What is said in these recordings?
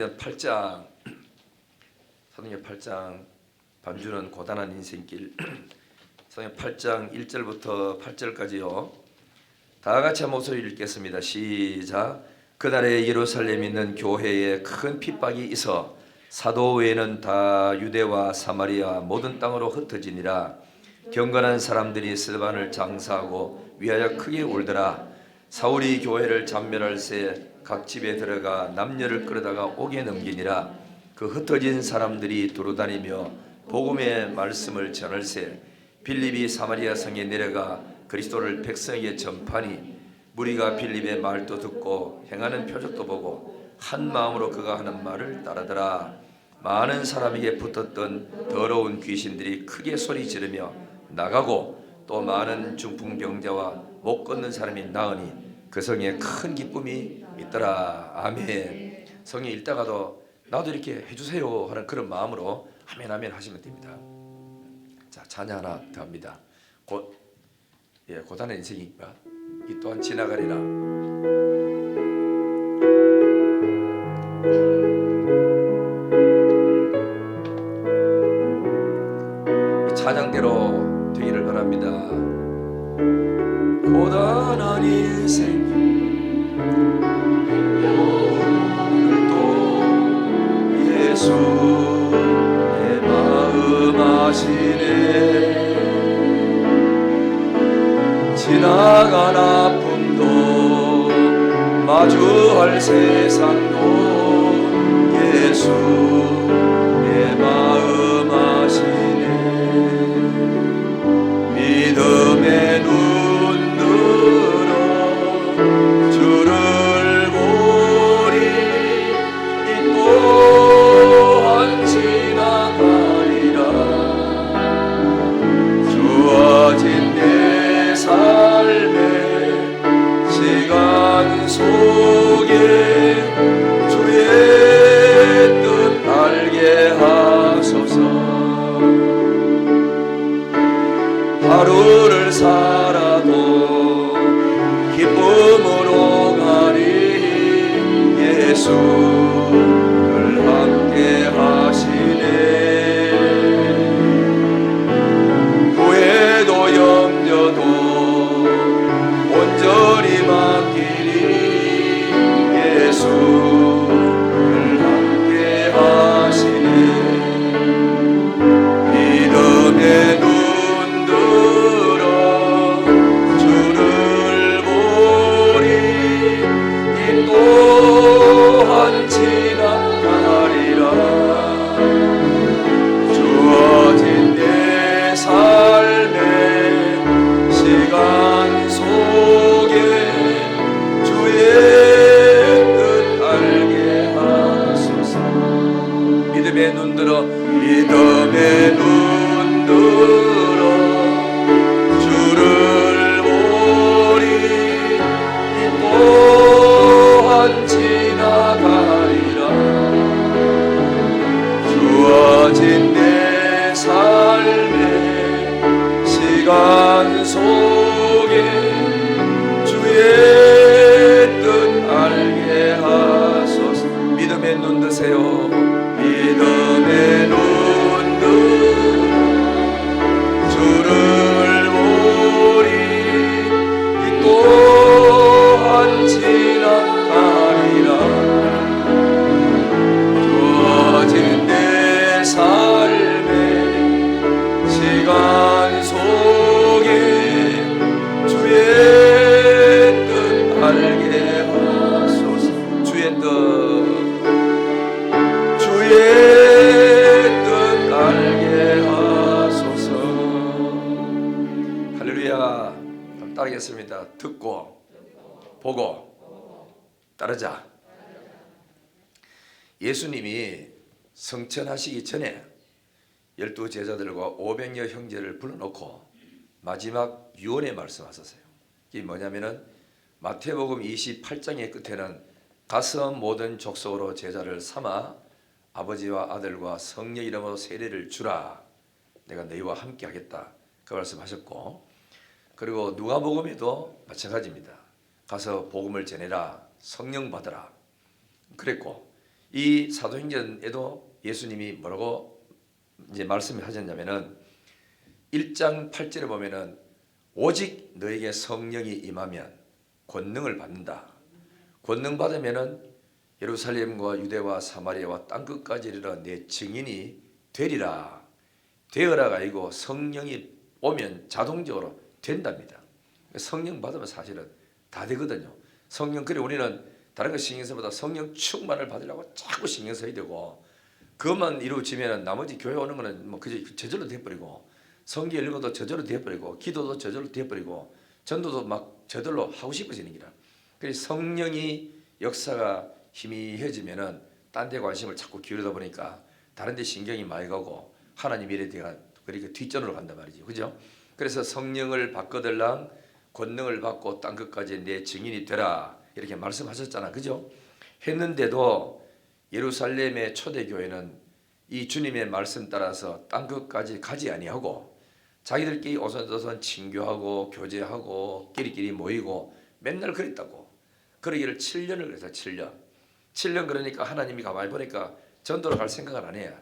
8장 사도행전 8장 반주는 고단한 인생길. 사도행전 8장 1절부터 8절까지요. 다 같이 한 목소리 읽겠습니다. 시작. 그날에 예루살렘에 있는 교회에 큰 핍박이 있어 사도 외에는 다 유대와 사마리아 모든 땅으로 흩어지니라. 경건한 사람들이 스데반을 장사하고 위하여 크게 울더라. 사울이 교회를 잡멸할새 각 집에 들어가 남녀를 끌어다가 옥에 넘기니라. 그 흩어진 사람들이 두루다니며 복음의 말씀을 전할새 빌립이 사마리아 성에 내려가 그리스도를 백성에게 전파니 무리가 빌립의 말도 듣고 행하는 표적도 보고 한 마음으로 그가 하는 말을 따르더라. 많은 사람에게 붙었던 더러운 귀신들이 크게 소리 지르며 나가고 또 많은 중풍병자와 못 걷는 사람이 나으니 그 성에 큰 기쁨이 있더라. 아멘. 성에 읽다가도 나도 이렇게 해주세요 하는 그런 마음으로 아멘 아멘 하시면 됩니다. 자, 찬양 하나 더 합니다. 고단한 인생이니까 이 또한 지나가리라. 이 찬양대로 되기를 바랍니다. 고단한 인생 오늘도 예수 내 마음 아시네. 지나간 아픔도 마주할 세상도 예수 내 마음 아시네. 믿음의 눈 들어 주를 보리. 이 또한 지나가리라. 주어진 내 삶의 시간 속에 주의 뜻 알게 하소서. 하루를 살아도 기쁨으로 가리. 예수를 함께 하시네. 후회도 염려도 온전히 맡기리. 예수를 함께 하시네. 믿음의 눈 들어 주를 보리. 이 또한 지나가리라. 주어진 내 삶의 시간 속에 주의 뜻 알게 하소서. 믿음의 눈 들어 믿음의 눈 들어 주를 보리. 이 또한 지나가리라. 주어진 내 삶의 시간 속에 주의 뜻 알게 하소서. 믿음의 눈 드세요. 믿음의 눈 들어 주를 보리. 이 또한 지나가리라. 주어진 내 삶의 시간 속에 주의 뜻 알게 하소서. 주의 뜻 알게 하소서. 할렐루야. 한번 따르겠습니다. 듣고 보고 따르자. 예수님이 성천하시기 전에 12 제자들과 500여 형제를 불러놓고 마지막 유언의 말씀하셨어요. 이게 뭐냐면은 마태복음 28장의 끝에는 가서 모든 족속으로 제자를 삼아 아버지와 아들과 성령 이름으로 세례를 주라. 내가 너희와 함께 하겠다. 그 말씀하셨고, 그리고 누가복음에도 마찬가지입니다. 가서 복음을 전해라. 성령 받으라. 그랬고 이 사도행전에도 예수님이 뭐라고 이제 말씀을 하셨냐면은 1장 8절에 보면은 오직 너에게 성령이 임하면 권능을 받는다. 권능 받으면은 예루살렘과 유대와 사마리아와 땅끝까지 이르러 내 증인이 되리라. 되어라가 아니고 성령이 오면 자동적으로 된답니다. 성령 받으면 사실은 다 되거든요. 성령, 그래 우리는 다른 거 신경 써보다 성령 충만을 받으려고 자꾸 신경 써야 되고, 그것만 이루어지면 나머지 교회 오는 거는 뭐 그저 저절로 돼버리고, 성경 읽는 것도 저절로 돼버리고, 기도도 저절로 돼버리고, 전도도 막 저절로 하고 싶어지는 기라. 그래서 성령이 역사가 희미해지면은 딴 데 관심을 자꾸 기울이다 보니까 다른 데 신경이 많이 가고 하나님 일에 대한 그러니까 뒷전으로 간단 말이죠. 그죠? 그래서 성령을 받거들랑 권능을 받고 땅 끝까지 내 증인이 되라 이렇게 말씀하셨잖아. 그죠? 했는데도 예루살렘의 초대교회는 이 주님의 말씀 따라서 땅 끝까지 가지 아니하고 자기들끼리 오손도손 친교하고 교제하고 끼리끼리 모이고 맨날 그랬다고. 그러기를 7년을 그래서 7년 그러니까 하나님이 가만히 보니까 전도로 갈 생각을 안 해요.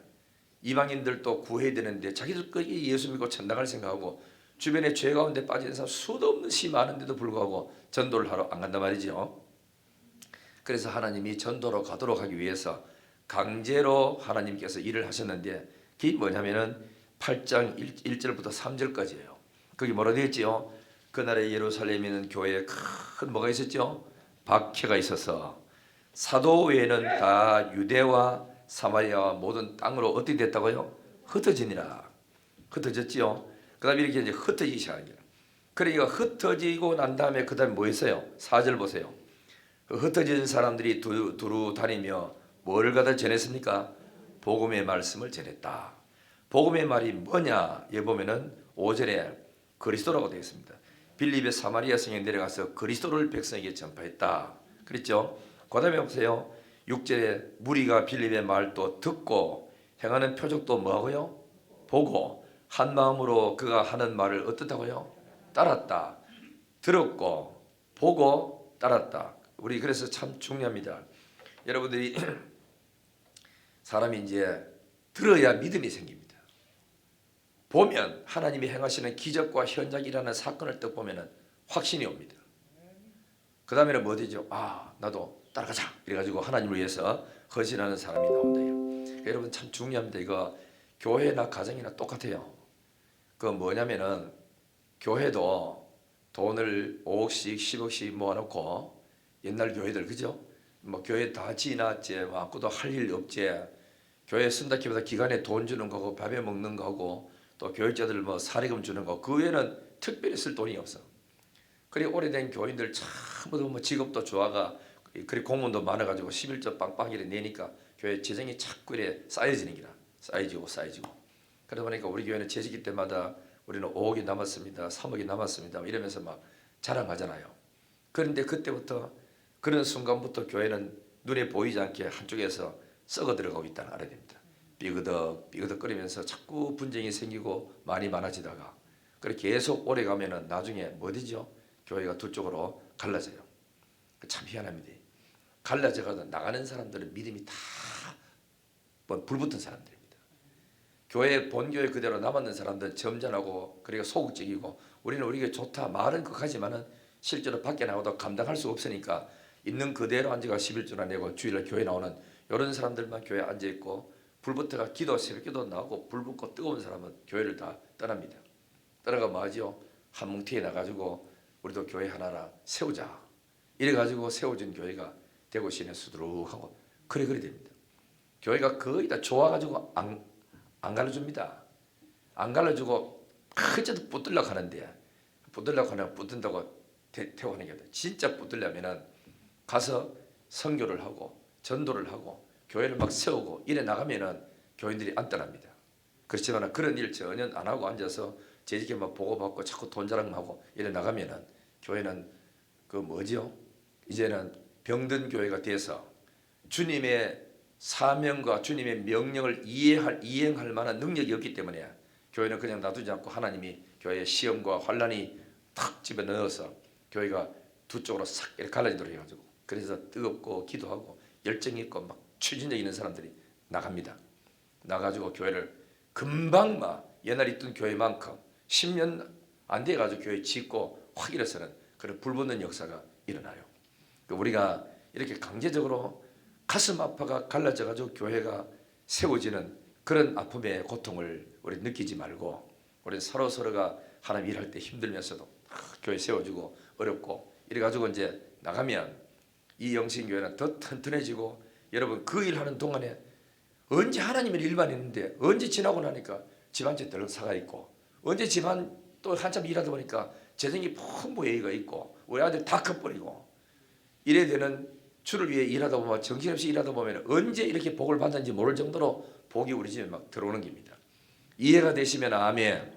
이방인들도 구해야 되는데 자기들끼리 예수 믿고 천당 갈 생각하고 주변에 죄 가운데 빠진 사람 수도 없는 시 많은데도 불구하고 전도를 하러 안 간단 말이죠. 그래서 하나님이 전도로 가도록 하기 위해서 강제로 하나님께서 일을 하셨는데 그게 뭐냐면은 8장 1절부터 3절까지예요. 거기 뭐라 되어 있지요? 그날에 예루살렘에 있는 교회에 큰 뭐가 있었죠? 박해가 있어서 사도 외에는 다 유대와 사마리아와 모든 땅으로 어떻게 됐다고요? 흩어지니라. 흩어졌지요. 그 다음에 이렇게 이제 흩어지기 시작합니다. 그러니까 흩어지고 난 다음에 그 다음에 뭐 했어요? 4절 보세요. 흩어진 사람들이 두루 다니며 뭘 갖다 전했습니까? 복음의 말씀을 전했다. 복음의 말이 뭐냐? 여기 보면은 5절에 그리스도라고 되어 있습니다. 빌립의 사마리아 성에 내려가서 그리스도를 백성에게 전파했다. 그랬죠? 그 다음에 보세요. 6절에 무리가 빌립의 말도 듣고 행하는 표적도 뭐하고요? 보고 한 마음으로 그가 하는 말을 어떻다고요? 따랐다. 들었고 보고 따랐다. 우리 그래서 참 중요합니다. 여러분들이 사람이 이제 들어야 믿음이 생깁니다. 보면 하나님이 행하시는 기적과 현장이라는 사건을 딱 보면은 확신이 옵니다. 그 다음에는 뭐 되죠? 아, 나도 따라가자. 이래가지고 하나님을 위해서 헌신하는 사람이 나온다. 여러분 참 중요합니다. 이거 교회나 가정이나 똑같아요. 그 뭐냐면은 교회도 돈을 5억씩 10억씩 모아놓고 옛날 교회들 그죠? 뭐 교회 다 지났지 아무것도 할 일 없지. 교회 쓴다기보다 기간에 돈 주는 거고 밥에 먹는 거고 또 교육자들 뭐 사례금 주는 거 그 외에는 특별히 쓸 돈이 없어. 그리 오래된 교인들 전부 뭐 직업도 좋아가 그리 공무원도 많아가지고 11조 빵빵 이래 내니까 교회 재정이 자꾸 이래 쌓여지는 기라. 쌓여지고 그러다 보니까 우리 교회는 재직기 때마다 우리는 5억이 남았습니다 3억이 남았습니다 이러면서 막 자랑하잖아요. 그런데 그때부터 그런 순간부터 교회는 눈에 보이지 않게 한쪽에서 썩어 들어가고 있다는 알아야 됩니다. 삐그덕 거리면서 자꾸 분쟁이 생기고 많이 많아지다가 그렇게 계속 오래 가면은 나중에 뭐 되죠? 교회가 두 쪽으로 갈라져요. 참 희한합니다. 갈라져가서 나가는 사람들은 믿음이 다 불붙은 사람들입니다. 교회 본교회 그대로 남았는 사람들은 점잖하고 그리고 소극적이고 우리는 우리가 좋다 말은 그하지만은 실제로 밖에 나가도 감당할 수 없으니까 있는 그대로 앉아가 11조나 내고 주일날 교회 나오는 이런 사람들만 교회에 앉아있고 불붙어가 새벽기도 나오고 불붙고 뜨거운 사람은 교회를 다 떠납니다. 떠나가 뭐 하죠? 한 뭉티에 나가지고 우리도 교회 하나라 세우자 이래가지고 세워진 교회가 대구 시내 수두룩하고 그래 됩니다. 교회가 거의 다 좋아가지고 안 갈라줍니다. 안 갈라주고 어쨌든 붙들려고 하는데 붙들려고 하면 붙든다고 태워하는 게 아니라 진짜 붙들려면은 가서 선교를 하고 전도를 하고 교회를 막 세우고 이래 나가면은 교인들이 안 떠납니다. 그렇지만 그런 일 전혀 안 하고 앉아서 재직에만 보고받고 자꾸 돈 자랑하고 이래 나가면은 교회는 그 뭐죠? 이제는 병든 교회가 돼서 주님의 사명과 주님의 명령을 이행할 만한 능력이 없기 때문에 교회는 그냥 놔두지 않고 하나님이 교회의 시험과 환란이 탁 집어넣어서 교회가 두 쪽으로 싹 이렇게 갈라지도록 해가지고 그래서 뜨겁고 기도하고 열정이 있고 막 추진력 있는 사람들이 나갑니다. 나가지고 교회를 금방 막 옛날 있던 교회만큼 10년 안 돼가지고 교회 짓고 확 일어서는 그런 불붙는 역사가 일어나요. 우리가 이렇게 강제적으로 가슴 아파가 갈라져가지고 교회가 세워지는 그런 아픔의 고통을 우리 느끼지 말고, 우리 서로가 하나님 일할 때 힘들면서도 교회 세워주고 어렵고 이래가지고 이제 나가면 이 영신교회는 더 튼튼해지고, 여러분 그 일하는 동안에 언제 하나님의 일만 있는데 언제 지나고 나니까 집안째 들썩아 있고, 언제 집안 또 한참 일하다 보니까 재정이 풍부해가 있고 우리 아들 다 커버리고 이래 되는, 주를 위해 일하다 보면 정신없이 일하다 보면 언제 이렇게 복을 받는지 모를 정도로 복이 우리 집에 막 들어오는 겁니다. 이해가 되시면 아멘.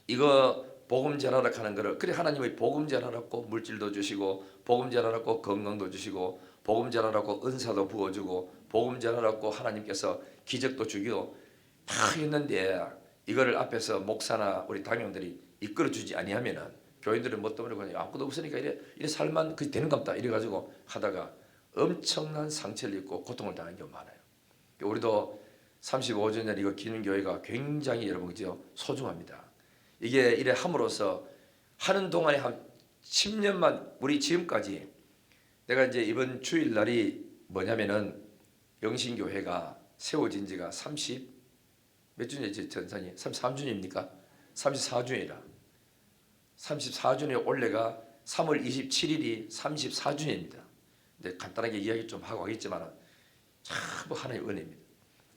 이거 복음 전하라 하는 거를, 그래 하나님의 복음 전하라고 물질도 주시고 복음 전하라고 건강도 주시고 복음 전하라고 은사도 부어주고 복음 전하라고 하나님께서 기적도 주기도 다 했는데, 이거를 앞에서 목사나 우리 당회원들이 이끌어주지 아니하면은 교인들은 뭐 때문에 그냥 아무것도 없으니까 이래 살만 그 되는 겁다 이래가지고 하다가 엄청난 상처를 입고 고통을 당하는 경우가 많아요. 우리도 35주년 이거 기념교회가 굉장히 여러분 그죠 소중합니다. 이게 이래 함으로써 하는 동안에 한 10년만, 우리 지금까지 내가 이제 이번 주일날이 뭐냐면은 영신교회가 세워진 지가 몇 주년이지 전산이 33주년입니까? 34주년이라 34주년 올해가 3월 27일이 34주년입니다. 근데 간단하게 이야기 좀 하고 하겠지만 참 하나님의 은혜입니다.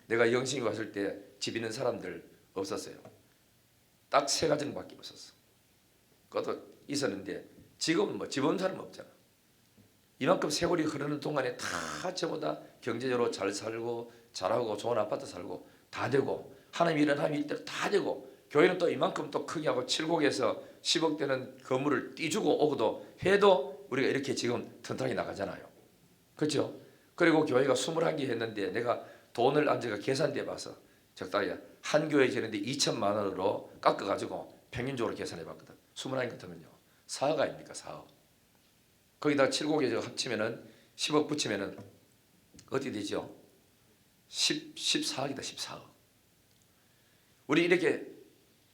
내가 영신교 갔을 때 집 있는 사람들 없었어요. 딱 3가정밖에 없었어. 그것도 있었는데 지금은 뭐 집 없는 사람 없잖아. 이만큼 세월이 흐르는 동안에 다 저보다 경제적으로 잘 살고 잘하고 좋은 아파트 살고 다 되고 하나님 일은 하나님 일대로 다 되고, 교회는 또 이만큼 또 크게 하고 7곡에서 10억 되는 건물을 띄주고 오고도 해도 우리가 이렇게 지금 튼튼하게 나가잖아요. 그렇죠? 그리고 교회가 21개 했는데 내가 돈을 안 제가 계산돼 봐서 적당히 한 교회 되는데 2천만 원으로 깎아가지고 평균적으로 계산해 봤거든. 21개 같으면요 4억 아닙니까? 4억. 거기다 7곡에 제가 합치면은 10억 붙이면은 어떻게 되죠? 14억이다 14억. 우리 이렇게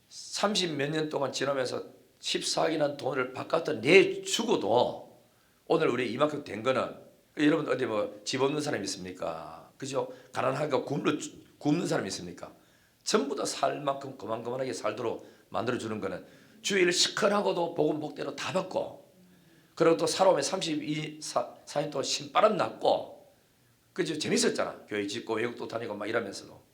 30몇 년 동안 지나면서 14억이라는 돈을 바깥에 내주고도 오늘 우리 이만큼 된 거는, 여러분 어디 뭐 집 없는 사람 있습니까? 그죠? 가난하게 굶는 사람 있습니까? 전부 다 살 만큼 그만하게 살도록 만들어주는 거는 주일 시큰하고도 복음 복대로 다 받고, 그리고 또 살아오면 32년 동안 신바람 났고, 그죠? 재밌었잖아. 교회 짓고 외국도 다니고 막 이러면서도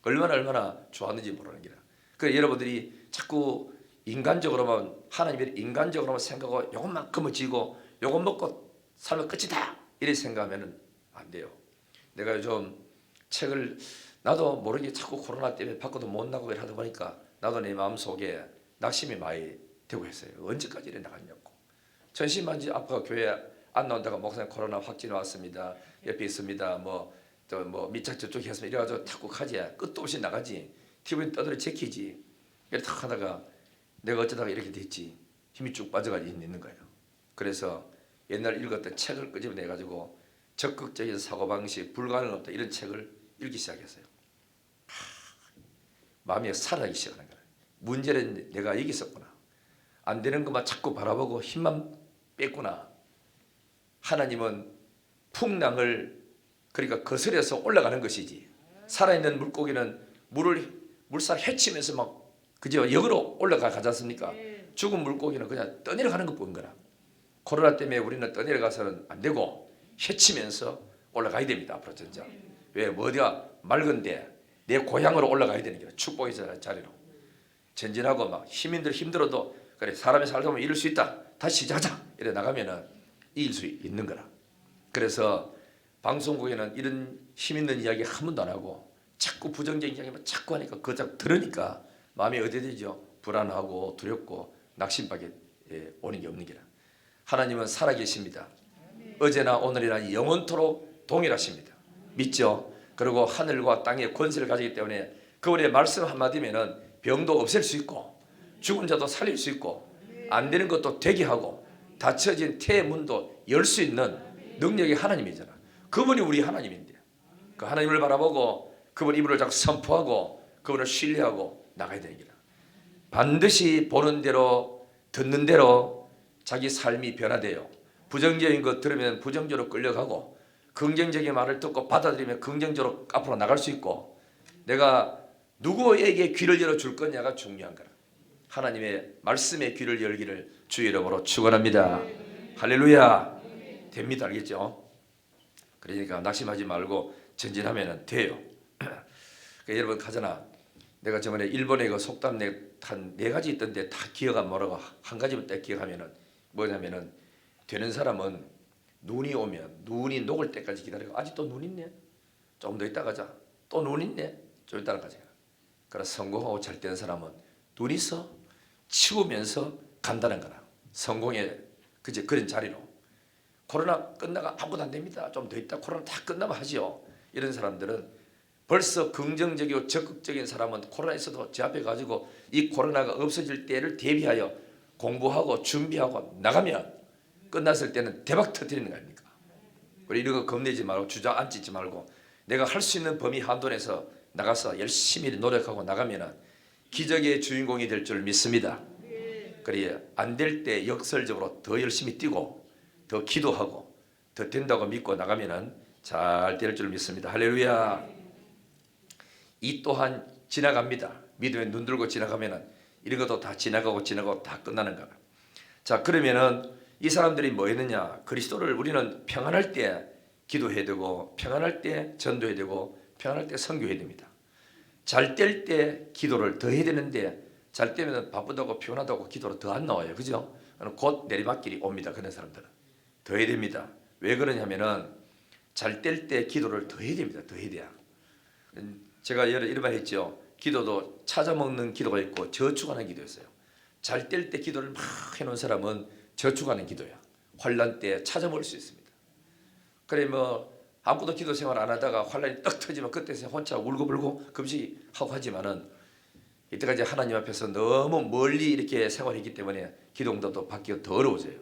얼마나 좋았는지 모르는 게라. 그래 여러분들이 자꾸 인간적으로만 하나님의 인간적으로만 생각하고 요것만큼은 지고 요것 먹고 살면 끝이다 이렇게 생각하면은 안 돼요. 내가 요즘 책을 나도 모르게 자꾸 코로나 때문에 밖에도 못 나가고 하다 보니까 나도 내 마음속에 낙심이 많이 되고 했어요. 언제까지 이래 나갔냐고. 전신만지 아빠가 교회 안 나온다가 목사님 코로나 확진이 왔습니다. 옆에 있습니다. 또 밑착 저쪽에 했으면 이래가지고 탁국하지. 끝도 없이 나가지. TV는 떠들어 제키지. 이렇게 탁 하다가 내가 어쩌다가 이렇게 됐지. 힘이 쭉 빠져가지고 있는 거예요. 그래서 옛날 읽었던 책을 끄집어내가지고 적극적인 사고방식, 불가능 없다 이런 책을 읽기 시작했어요. 마음이 살아나기 시작하는 거예요. 문제는 내가 여기 있었구나. 안 되는 것만 자꾸 바라보고 힘만 뺐구나. 하나님은 풍랑을 그러니까 거슬려서 올라가는 것이지, 살아있는 물고기는 물살 헤치면서 막 그죠 역으로 올라가지 않습니까? 죽은 물고기는 그냥 떠내려가는 것뿐인 거라. 코로나 때문에 우리는 떠내려가서는 안 되고 헤치면서 올라가야 됩니다. 앞으로 전자. 왜 어디가 맑은데 내 고향으로 올라가야 되는 거라. 축복의 자리로 전진하고 막 힘들어도 그래 사람이 살다 보면 이룰 수 있다. 다시 시작하자 이래 나가면은 이길 수 있는 거라. 그래서 방송국에는 이런 힘 있는 이야기 한 번도 안 하고 자꾸 부정적인 이야기만 자꾸 하니까 그거 자꾸 들으니까 마음이 어디 되죠? 불안하고 두렵고 낙심밖에 오는 게 없는 게라. 하나님은 살아계십니다. 어제나 오늘이나 영원토록 동일하십니다. 믿죠? 그리고 하늘과 땅의 권세를 가지기 때문에 그분의 말씀 한마디면은 병도 없앨 수 있고 죽은 자도 살릴 수 있고 안 되는 것도 되게 하고 닫혀진 태의 문도 열 수 있는 능력이 하나님이잖아. 그분이 우리 하나님인데 그 하나님을 바라보고 그분 이름을 자꾸 선포하고 그분을 신뢰하고 나가야 되는 거다. 반드시 보는 대로 듣는 대로 자기 삶이 변화돼요. 부정적인 것 들으면 부정적으로 끌려가고 긍정적인 말을 듣고 받아들이면 긍정적으로 앞으로 나갈 수 있고 내가 누구에게 귀를 열어줄 거냐가 중요한 거라. 하나님의 말씀에 귀를 열기를 주의 이름으로 축원합니다. 할렐루야. 됩니다. 알겠죠? 그러니까 낙심하지 말고 전진하면 돼요. 그러니까 여러분 가잖아. 내가 저번에 일본에 그 속담 한 4가지 있던데 다 기억 안 뭐라고 한 가지만 딱 기억하면은 뭐냐면은 되는 사람은 눈이 오면 눈이 녹을 때까지 기다리고 아직도 눈 있네. 조금 더 있다 가자. 또 눈 있네. 좀 있다 가자. 그래서 성공하고 잘 되는 사람은 눈 있어 치우면서 간다는 거라. 성공의 그제 그런 자리로. 코로나 끝나가 아무것도 안 됩니다. 좀 더 있다 코로나 다 끝나면 하지요. 이런 사람들은 벌써 긍정적이고 적극적인 사람은 코로나 있어도 제 앞에 가지고 이 코로나가 없어질 때를 대비하여 공부하고 준비하고 나가면 끝났을 때는 대박 터뜨리는 거 아닙니까? 우리 이런 거 겁내지 말고 주저앉지 말고 내가 할 수 있는 범위 한도 내에서 나가서 열심히 노력하고 나가면 기적의 주인공이 될 줄 믿습니다. 그래 안 될 때 역설적으로 더 열심히 뛰고 더 기도하고 더 된다고 믿고 나가면 잘 될 줄 믿습니다. 할렐루야. 이 또한 지나갑니다. 믿음에 눈 들고 지나가면 이런 것도 다 지나가고 다 끝나는 거라. 자 그러면은 이 사람들이 뭐 했느냐? 그리스도를 우리는 평안할 때 기도해야 되고 평안할 때 전도해야 되고 평안할 때 선교해야 됩니다. 잘 될 때 기도를 더 해야 되는데 잘 때면 바쁘다고 피곤하다고 기도를 더 안 나와요. 그죠? 곧 내리막길이 옵니다. 그런 사람들은 더 해야 됩니다. 왜 그러냐면은 잘 될 때 기도를 더 해야 됩니다. 더 해야 돼요. 제가 이런 말 했죠. 기도도 찾아먹는 기도가 있고 저축하는 기도 있어요. 잘 될 때 기도를 막 해놓은 사람은 저축하는 기도야. 환난 때 찾아먹을 수 있습니다. 그래 뭐 아무것도 기도 생활 안 하다가 환난이 떡 터지면 그때 혼자 울고불고 금식하고 하지만은 이때까지 하나님 앞에서 너무 멀리 이렇게 생활했기 때문에 기도응답도 받기가 더 어려워져요.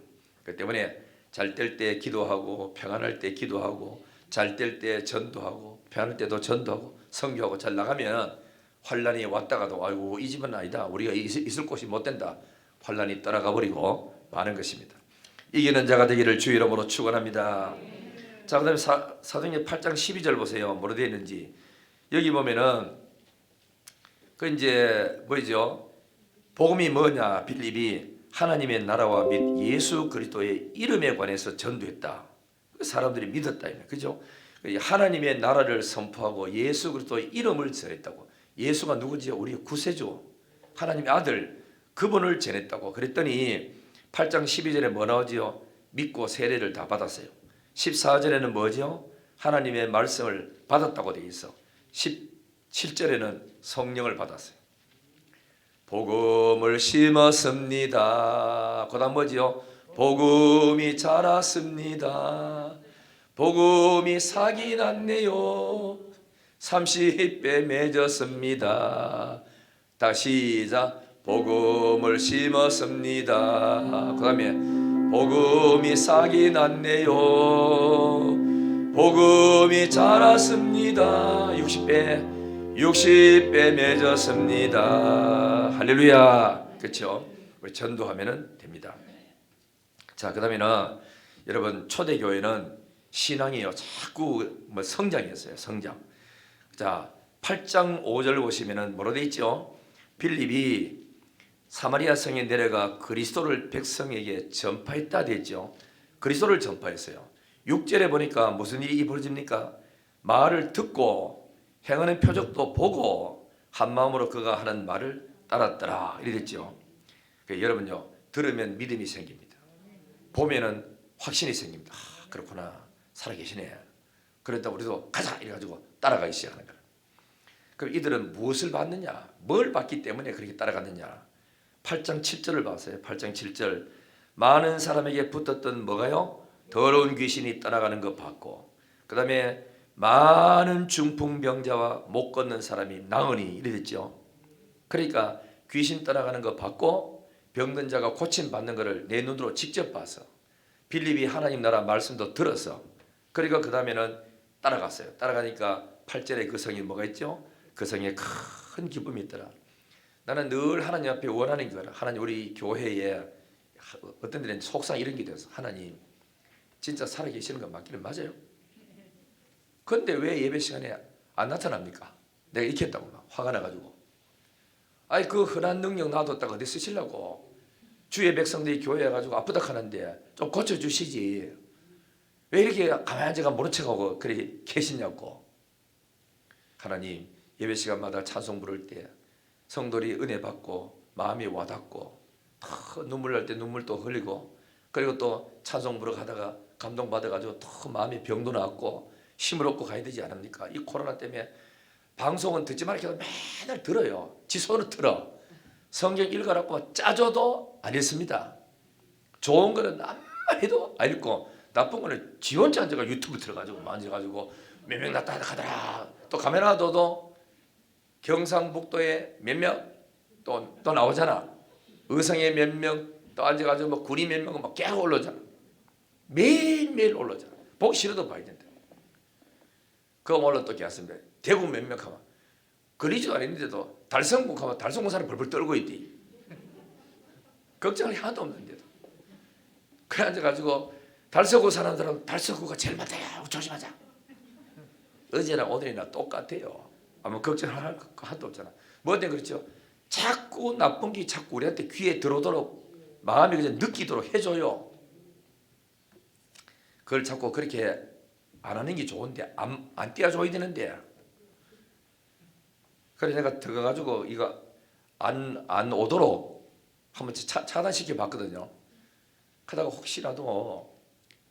그 때문에 잘 될 때 기도하고 평안할 때 기도하고 잘 될 때 전도하고 평안할 때도 전도하고 선교하고 잘 나가면 환난이 왔다가도 아이고 이 집은 아니다. 우리가 있을 곳이 못 된다. 환난이 떠나가 버리고 마는 것입니다. 이기는 자가 되기를 주의 이름으로 축원합니다. 자 그다음에 사도행전 8장 12절 보세요. 뭐로 되어 있는지. 여기 보면은 그 이제 뭐죠? 복음이 뭐냐? 빌립이 하나님의 나라와 및 예수 그리스도의 이름에 관해서 전도했다. 사람들이 믿었다. 그죠? 하나님의 나라를 선포하고 예수 그리스도의 이름을 전했다고. 예수가 누구지? 우리의 구세주 하나님의 아들 그분을 전했다고. 그랬더니 8장 12절에 뭐 나오지요? 믿고 세례를 다 받았어요. 14절에는 뭐죠? 하나님의 말씀을 받았다고 되어 있어. 17절에는 성령을 받았어요. 복음을 심었습니다. 그 다음 뭐지요? 복음이 자랐습니다. 복음이 싹이 났네요. 30배 맺었습니다. 다시 시작. 복음을 심었습니다. 그 다음에 복음이 싹이 났네요. 복음이 자랐습니다. 60배 맺었습니다. 할렐루야. 그렇죠? 우리 전도하면 됩니다. 자, 그 다음에는 여러분 초대교회는 신앙이요 자꾸 뭐 성장이었어요. 성장. 자 8장 5절 보시면은 뭐로 돼 있죠? 빌립이 사마리아 성에 내려가 그리스도를 백성에게 전파했다 됐죠. 그리스도를 전파했어요. 6절에 보니까 무슨 일이 벌어집니까? 말을 듣고 행하는 표적도 보고 한 마음으로 그가 하는 말을 따랐더라 이래 됐죠. 여러분요 들으면 믿음이 생깁니다. 보면은 확신이 생깁니다. 아, 그렇구나. 살아계시네. 그랬다 우리도 가자 이래가지고 따라가기 시작하는 거야. 그럼 이들은 무엇을 받느냐? 뭘 받기 때문에 그렇게 따라갔느냐? 8장 7절을 봤어요. 8장 7절 많은 사람에게 붙었던 뭐가요? 더러운 귀신이 떠나가는 것 봤고 그 다음에 많은 중풍병자와 못 걷는 사람이 나으니 이래 됐죠. 그러니까 귀신 떠나가는 것 봤고 병든 자가 고침 받는 것을 내 눈으로 직접 봐서 빌립이 하나님 나라 말씀도 들어서 그리고 그 다음에는 따라갔어요. 따라가니까 8절에 그 성이 뭐가 있죠? 그 성에 큰 기쁨이 있더라. 나는 늘 하나님 앞에 원하는 거라. 하나님 우리 교회에 어떤 데는 속상 이런 게 돼서 하나님 진짜 살아계시는 거 맞기는 맞아요. 근데 왜 예배 시간에 안 나타납니까? 내가 이렇게 했다고 막 화가 나가지고 아이 그 흔한 능력 놔뒀다가 어디 쓰시려고 주의 백성들이 교회에 가지고 아프다 하는데 좀 고쳐주시지 왜 이렇게 가만히 앉아가 모른 척하고 그래 계시냐고. 하나님 예배 시간마다 찬송 부를 때 성도들이 은혜 받고 마음이 와닿고 눈물 날 때 눈물도 흘리고 그리고 또 찬송 부르러 가다가 감동받아가지고 더 마음이 병도 났고 힘을 얻고 가야 되지 않습니까? 이 코로나 때문에 방송은 듣지 말게 해도 맨날 들어요. 지 손으로 들어. 성경 읽어라고 짜줘도 안 읽습니다. 좋은 거는 암만 해도 안 읽고 나쁜 거는 지 혼자 앉아가 유튜브 들어가지고 만져가지고 몇 명 났다 하더라. 또 카메라 둬도 경상북도에 몇 명 또 나오잖아. 의성에 몇 명 또 앉아가지고 뭐 구리 몇 명 막 계속 올라오잖아. 매일매일 올라오잖아. 보기 싫어도 봐야 된다. 그거 몰라 또 계셨습니다. 대구 몇 명 하면 그리지도 않았는데도 달성국 하면 달성국 사람 벌벌 떨고 있디. 걱정을 하나도 없는데도. 그래 앉아가지고 달서구 사람들은 달서구가 제일 많다야. 조심하자. 어제나 오늘이나 똑같아요. 아무 걱정할 거 하나도 없잖아. 뭐 때문에 그렇죠? 자꾸 나쁜 게 자꾸 우리한테 귀에 들어오도록 마음이 그냥 느끼도록 해줘요. 그걸 자꾸 그렇게 안 하는 게 좋은데 안 띄워줘야 되는데. 그래서 내가 들어가가지고 이거 안 오도록 한번 차단시켜 봤거든요. 그러다가 혹시라도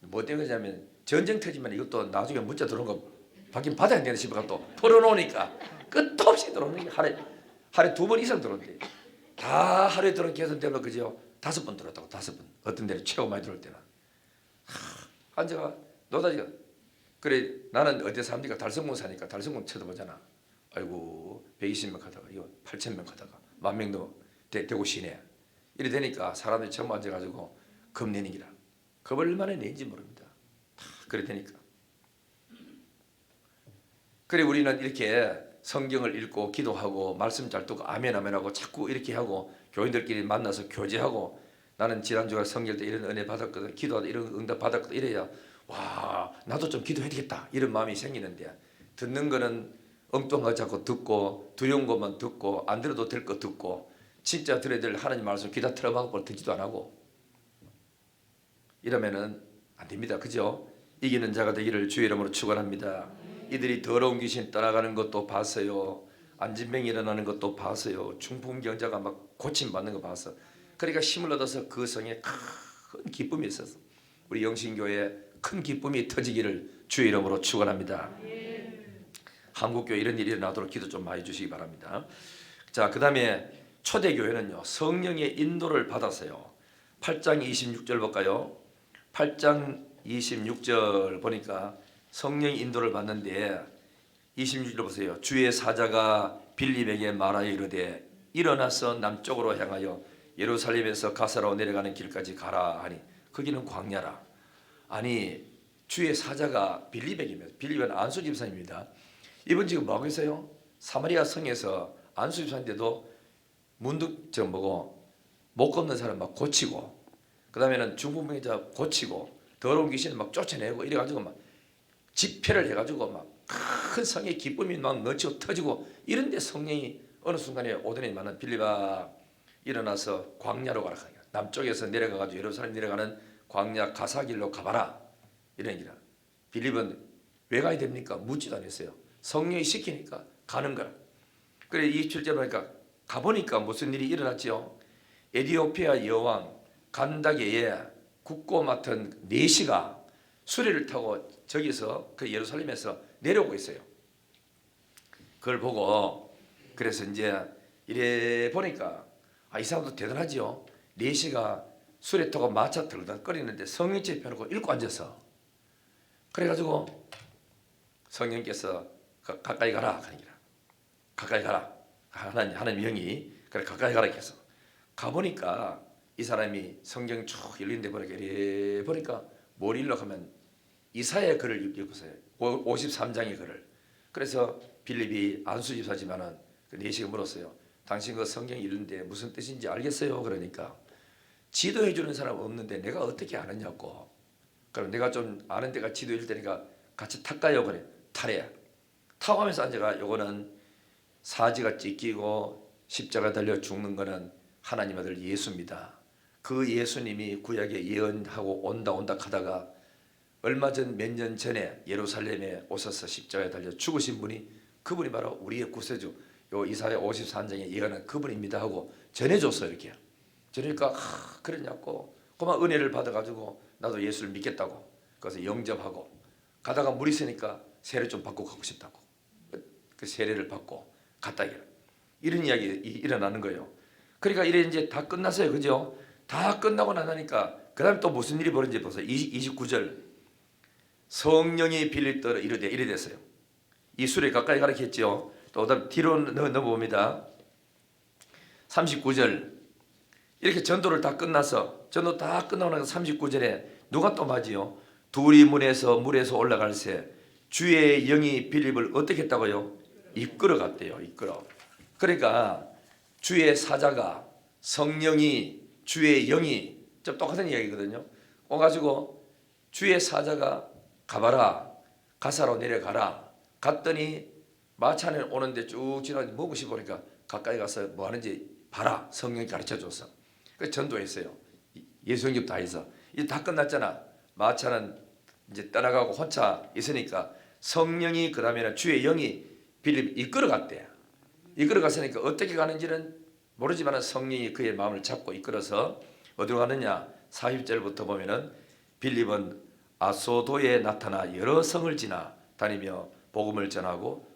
뭐 때문에 그러냐면 전쟁 터지면 이것도 나중에 문자 들어온 거 받긴 받아야 되는 싶어가 또 풀어놓으니까 끝도 없이 들어오는 게 하루에 2번 이상 들어온대. 다 하루에 들어온 계속 되면 그죠? 5번 들어왔다고 5번. 어떤 데는 최고 많이 들어올 때는 앉아가 노다지가 그래 나는 어디에 삽니까? 달성군 사니까 달성군 쳐다보잖아. 아이고 120명 하다가 이거 8,000명 하다가 10,000명도 되고 시내 이래 되니까 사람들이 전부 앉아가지고 겁 내는 기라. 겁을 얼마나 내는지 모릅니다. 다 그래 되니까. 그래 우리는 이렇게 성경을 읽고 기도하고 말씀 잘 듣고 아멘 아멘하고 자꾸 이렇게 하고 교인들끼리 만나서 교제하고 나는 지난주에 성경 때 이런 은혜 받았거든 기도하다 이런 응답 받았거든 이래야 와 나도 좀 기도해야 되겠다 이런 마음이 생기는데 듣는 거는 엉뚱한 거 자꾸 듣고 두려운 것만 듣고 안 들어도 될 거 듣고 진짜 들어야 될 하나님 말씀 귀다 틀어막고 듣지도 안 하고 이러면은 안 됩니다. 그죠? 이기는 자가 되기를 주의 이름으로 축원합니다. 이들이 더러운 귀신 떠나가는 것도 봤어요. 안진병이 일어나는 것도 봤어요. 중풍병자가 막 고침받는 거 봤어. 그러니까 힘을 얻어서 그 성에 큰 기쁨이 있었어. 우리 영신교회에 큰 기쁨이 터지기를 주의 이름으로 축원합니다. 한국교회 이런 일이 일어나도록 기도 좀 많이 주시기 바랍니다. 자, 그 다음에 초대교회는요 성령의 인도를 받았어요. 8장 26절 볼까요? 8장 26절 보니까 성령의 인도를 받는데 26절 보세요. 주의 사자가 빌립에게 말하여 이르되 일어나서 남쪽으로 향하여 예루살렘에서 가사로 내려가는 길까지 가라 하니 거기는 광야라. 아니 주의 사자가 빌립에게 빌립은 안수 집사입니다. 이분 지금 뭐 하고 있어요? 사마리아 성에서 안수 집사인데도 문득 못 걷는 사람 막 고치고 그 다음에는 중풍병자 고치고 더러운 귀신 막 쫓아내고 이래가지고 막 집회를 해가지고 막 큰 성의 기쁨이 막 넘치고 터지고 이런데 성령이 어느 순간에 오더니 많은 빌립아 일어나서 광야로 가라. 남쪽에서 내려가가지고 예루살렘 내려가는 광야 가사길로 가봐라 이런 얘기라. 빌립은 왜 가야 됩니까? 묻지도 않았어요. 성령이 시키니까 가는 거라. 그래 27절 보니까 가보니까 무슨 일이 일어났죠? 에티오피아 여왕 간다게의 국고 맡은 네시가 수레를 타고 저기서 그 예루살렘에서 내려오고 있어요. 그걸 보고 그래서 이제 이래 보니까 이 사람도 대단하죠. 네시가 수레 타고 마차 들락거리는데 성령체 펴놓고 읽고 앉아서 그래가지고 성령께서 가까이 가라 하니라. 가까이 가라. 하나님 영이 그래 가까이 가라 해서 가보니까 이 사람이 성경 쭉 열린데 보니까 뭘 읽으려고 하면 이사야의 글을 읽었어요. 53장의 글을. 그래서 빌립이 안수 집사지만은 그 내시가 물었어요. 당신 그 성경 읽는데 무슨 뜻인지 알겠어요? 그러니까 지도해 주는 사람 없는데 내가 어떻게 아느냐고. 그럼 내가 좀 아는 데가 지도해 줄 테니까 같이 탈까요? 그래. 타래. 타고 하면서 앉아가 요거는 사지가 찢기고 십자가 달려 죽는 거는 하나님 아들 예수입니다. 그 예수님이 구약에 예언하고 온다 하다가 얼마 전 몇 년 전에 예루살렘에 오셔서 십자가에 달려 죽으신 분이 그분이 바로 우리의 구세주 요 이사야 53장에 예언한 그분입니다 하고 전해줬어요. 이렇게 전하니까 그랬냐고 그만 은혜를 받아가지고 나도 예수를 믿겠다고 그래서 영접하고 가다가 물이 있으니까 세례 좀 받고 가고 싶다고 그 세례를 받고 갔다 이런 이야기 일어나는 거예요. 그러니까 이래 이제 다 끝났어요. 그죠? 다 끝나고 나니까 그 다음에 또 무슨 일이 벌어진지 보세요. 29절 성령이 빌립더러 이래 됐어요. 이 술에 가까이 가라 했죠. 또 그다음 뒤로 넘어봅니다. 39절 이렇게 전도를 다 끝나서 전도 다 끝나고 나서 39절에 누가 또 맞지요? 둘이 물에서 올라갈새 주의 영이 빌립을 어떻게 했다고요? 이끌어갔대요. 이끌어. 그러니까 주의 사자가 성령이 주의 영이 좀 똑같은 이야기거든요. 가지고 주의 사자가 가봐라 가사로 내려가라 갔더니 마차는 오는데 쭉 지나서 먹으시 보니까 가까이 가서 뭐 하는지 봐라 성령이 가르쳐줘서 그 전도했어요. 예수 영접 다 해서 이제 다 끝났잖아. 마차는 이제 떠나가고 혼자 있으니까 성령이 그 다음에는 주의 영이 빌립 이끌어갔대. 이끌어갔으니까 어떻게 가는지는 모르지만 성령이 그의 마음을 잡고 이끌어서 어디로 가느냐 40절부터 보면은 빌립은 아소도에 나타나 여러 성을 지나 다니며 복음을 전하고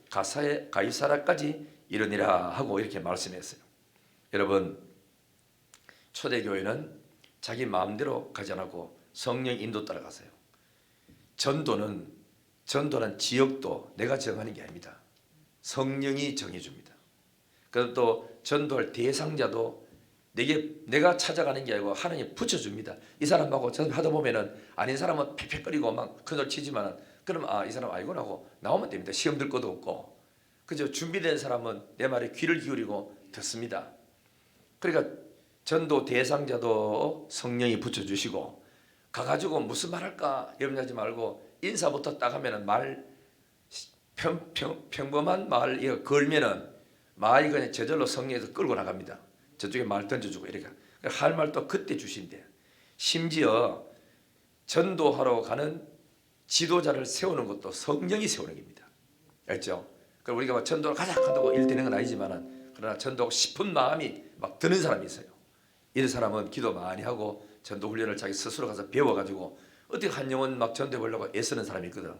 가이사라까지 이르니라 하고 이렇게 말씀했어요. 여러분 초대교회는 자기 마음대로 가지 않고 성령 인도 따라가세요. 전도는 지역도 내가 정하는 게 아닙니다. 성령이 정해줍니다. 그리고 또 전도할 대상자도 내가 찾아가는 게 아니고 하나님 붙여줍니다. 이 사람하고 하다 보면은 아닌 사람은 팩팩거리고 막 큰소리 치지만 그럼 이 사람 알고 나고 나오면 됩니다. 시험 들 것도 없고 그죠? 준비된 사람은 내 말에 귀를 기울이고 듣습니다. 그러니까 전도 대상자도 성령이 붙여주시고 가가지고 무슨 말할까 염려하지 말고 인사부터 딱 하면은 말 평범한 말 이거 걸면은 말이 그냥 저절로 성령에서 끌고 나갑니다. 저쪽에 말 던져주고 이렇게 할 말도 그때 주신대. 심지어 전도하러 가는 지도자를 세우는 것도 성령이 세우는 겁니다. 알죠? 그럼 우리가 막 전도를 가자 한다고 일 되는 건 아니지만은 그러나 전도하고 싶은 마음이 막 드는 사람이 있어요. 이런 사람은 기도 많이 하고 전도 훈련을 자기 스스로 가서 배워가지고 어떻게 한 영혼 막 전도해 보려고 애쓰는 사람이 있거든.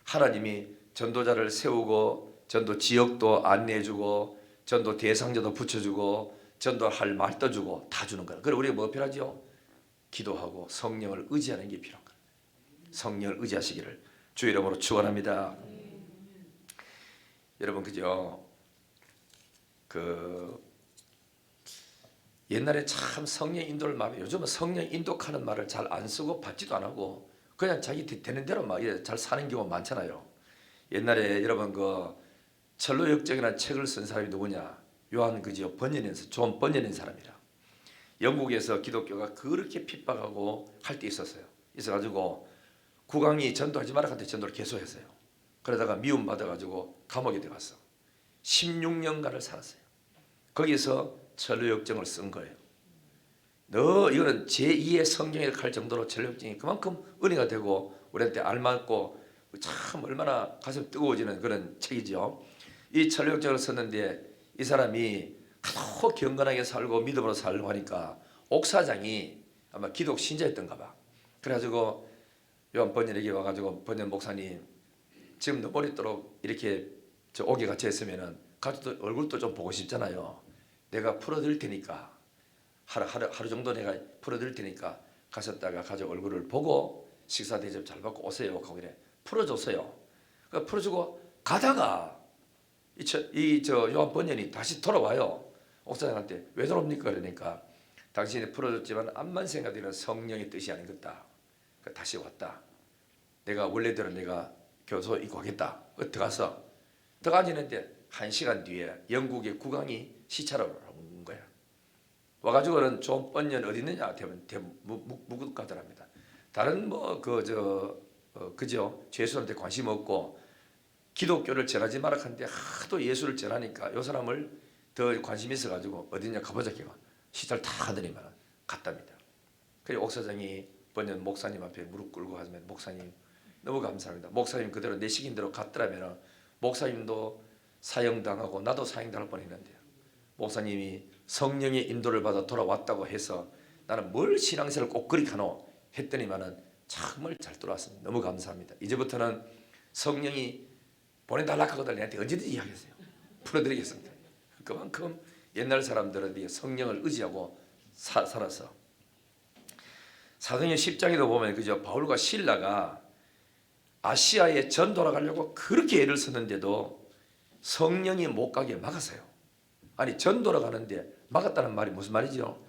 하나님이 전도자를 세우고 전도 지역도 안내해주고 전도 대상자도 붙여주고 전도할 말 떠주고 다 주는 거야. 그래 우리가 뭐 필요하죠? 기도하고 성령을 의지하는 게 필요한 거야. 성령을 의지하시기를 주 이름으로 축원합니다. 여러분 그죠? 옛날에 참 성령 인도를 막 요즘은 성령 인도하는 말을 잘 안 쓰고 받지도 안 하고 그냥 자기 되는 대로 막 잘 사는 경우가 많잖아요. 옛날에 여러분 철로역정이라는 책을 쓴 사람이 누구냐? 요한 존 번연인 사람이라. 영국에서 기독교가 그렇게 핍박하고 할 때 있어가지고 국왕이 전도하지 마라 한테 전도를 계속했어요. 그러다가 미움 받아가지고 감옥에 들어갔어. 16년간을 살았어요. 거기서 철로역정을 쓴 거예요. 이거는 제2의 성경에 갈 정도로 철로역정이 그만큼 은혜가 되고 우리한테 알맞고 참 얼마나 가슴 뜨거워지는 그런 책이죠. 이 철로역정을 썼는데 이 사람이 하도 경건하게 살고 믿음으로 살고 하니까 옥사장이 아마 기독 신자였던가 봐. 그래가지고 요한 번연에게 와가지고 번연 목사님 지금 너 머리도록 이렇게 옥에 갇혀 있으면은 가족도 얼굴도 좀 보고 싶잖아요. 내가 풀어드릴 테니까 하루 정도 내가 풀어드릴 테니까 가셨다가 가족 얼굴을 보고 식사 대접 잘 받고 오세요. 하고 이래 풀어줬어요. 풀어주고 가다가 요한 번연이 다시 돌아와요. 옥사장한테 왜 돌아옵니까? 그러니까 당신이 풀어줬지만 암만 생각되는 성령의 뜻이 아닌 것다. 다시 왔다. 내가 원래대로 내가 교소 입고 가겠다. 들어가지는데 1시간 뒤에 영국의 국왕이 시찰하러 온 거야. 와가지고는 존 번연 어디 있느냐 대부분 묵묵하더랍니다. 다른 그죠 죄수한테 관심 없고 기독교를 전하지 마라 하는데 하도 예수를 전하니까 이 사람을 더 관심 있어가지고 어디냐 가보자 걔가 시찰 다 하더니만 갔답니다. 그래 옥사장이 번연 목사님 앞에 무릎 꿇고 하면 목사님 너무 감사합니다. 목사님 그대로 내 시킨대로 갔더라면 목사님도 사형당하고 나도 사형당할 뻔했는데요. 목사님이 성령의 인도를 받아 돌아왔다고 해서 나는 뭘 신앙생활을 꼭 그리 하노 했더니만은 정말 잘 돌아왔습니다. 너무 감사합니다. 이제부터는 성령이 보내달라고 하거든 내한테 언제든지 이야기하세요. 풀어드리겠습니다. 그만큼 옛날 사람들은 성령을 의지하고 살아서 사도행전 10장에도 보면 그죠 바울과 실라가 아시아에 전도를 가려고 그렇게 애를 썼는데도 성령이 못 가게 막았어요. 아니 전도를 가는데 막았다는 말이 무슨 말이죠?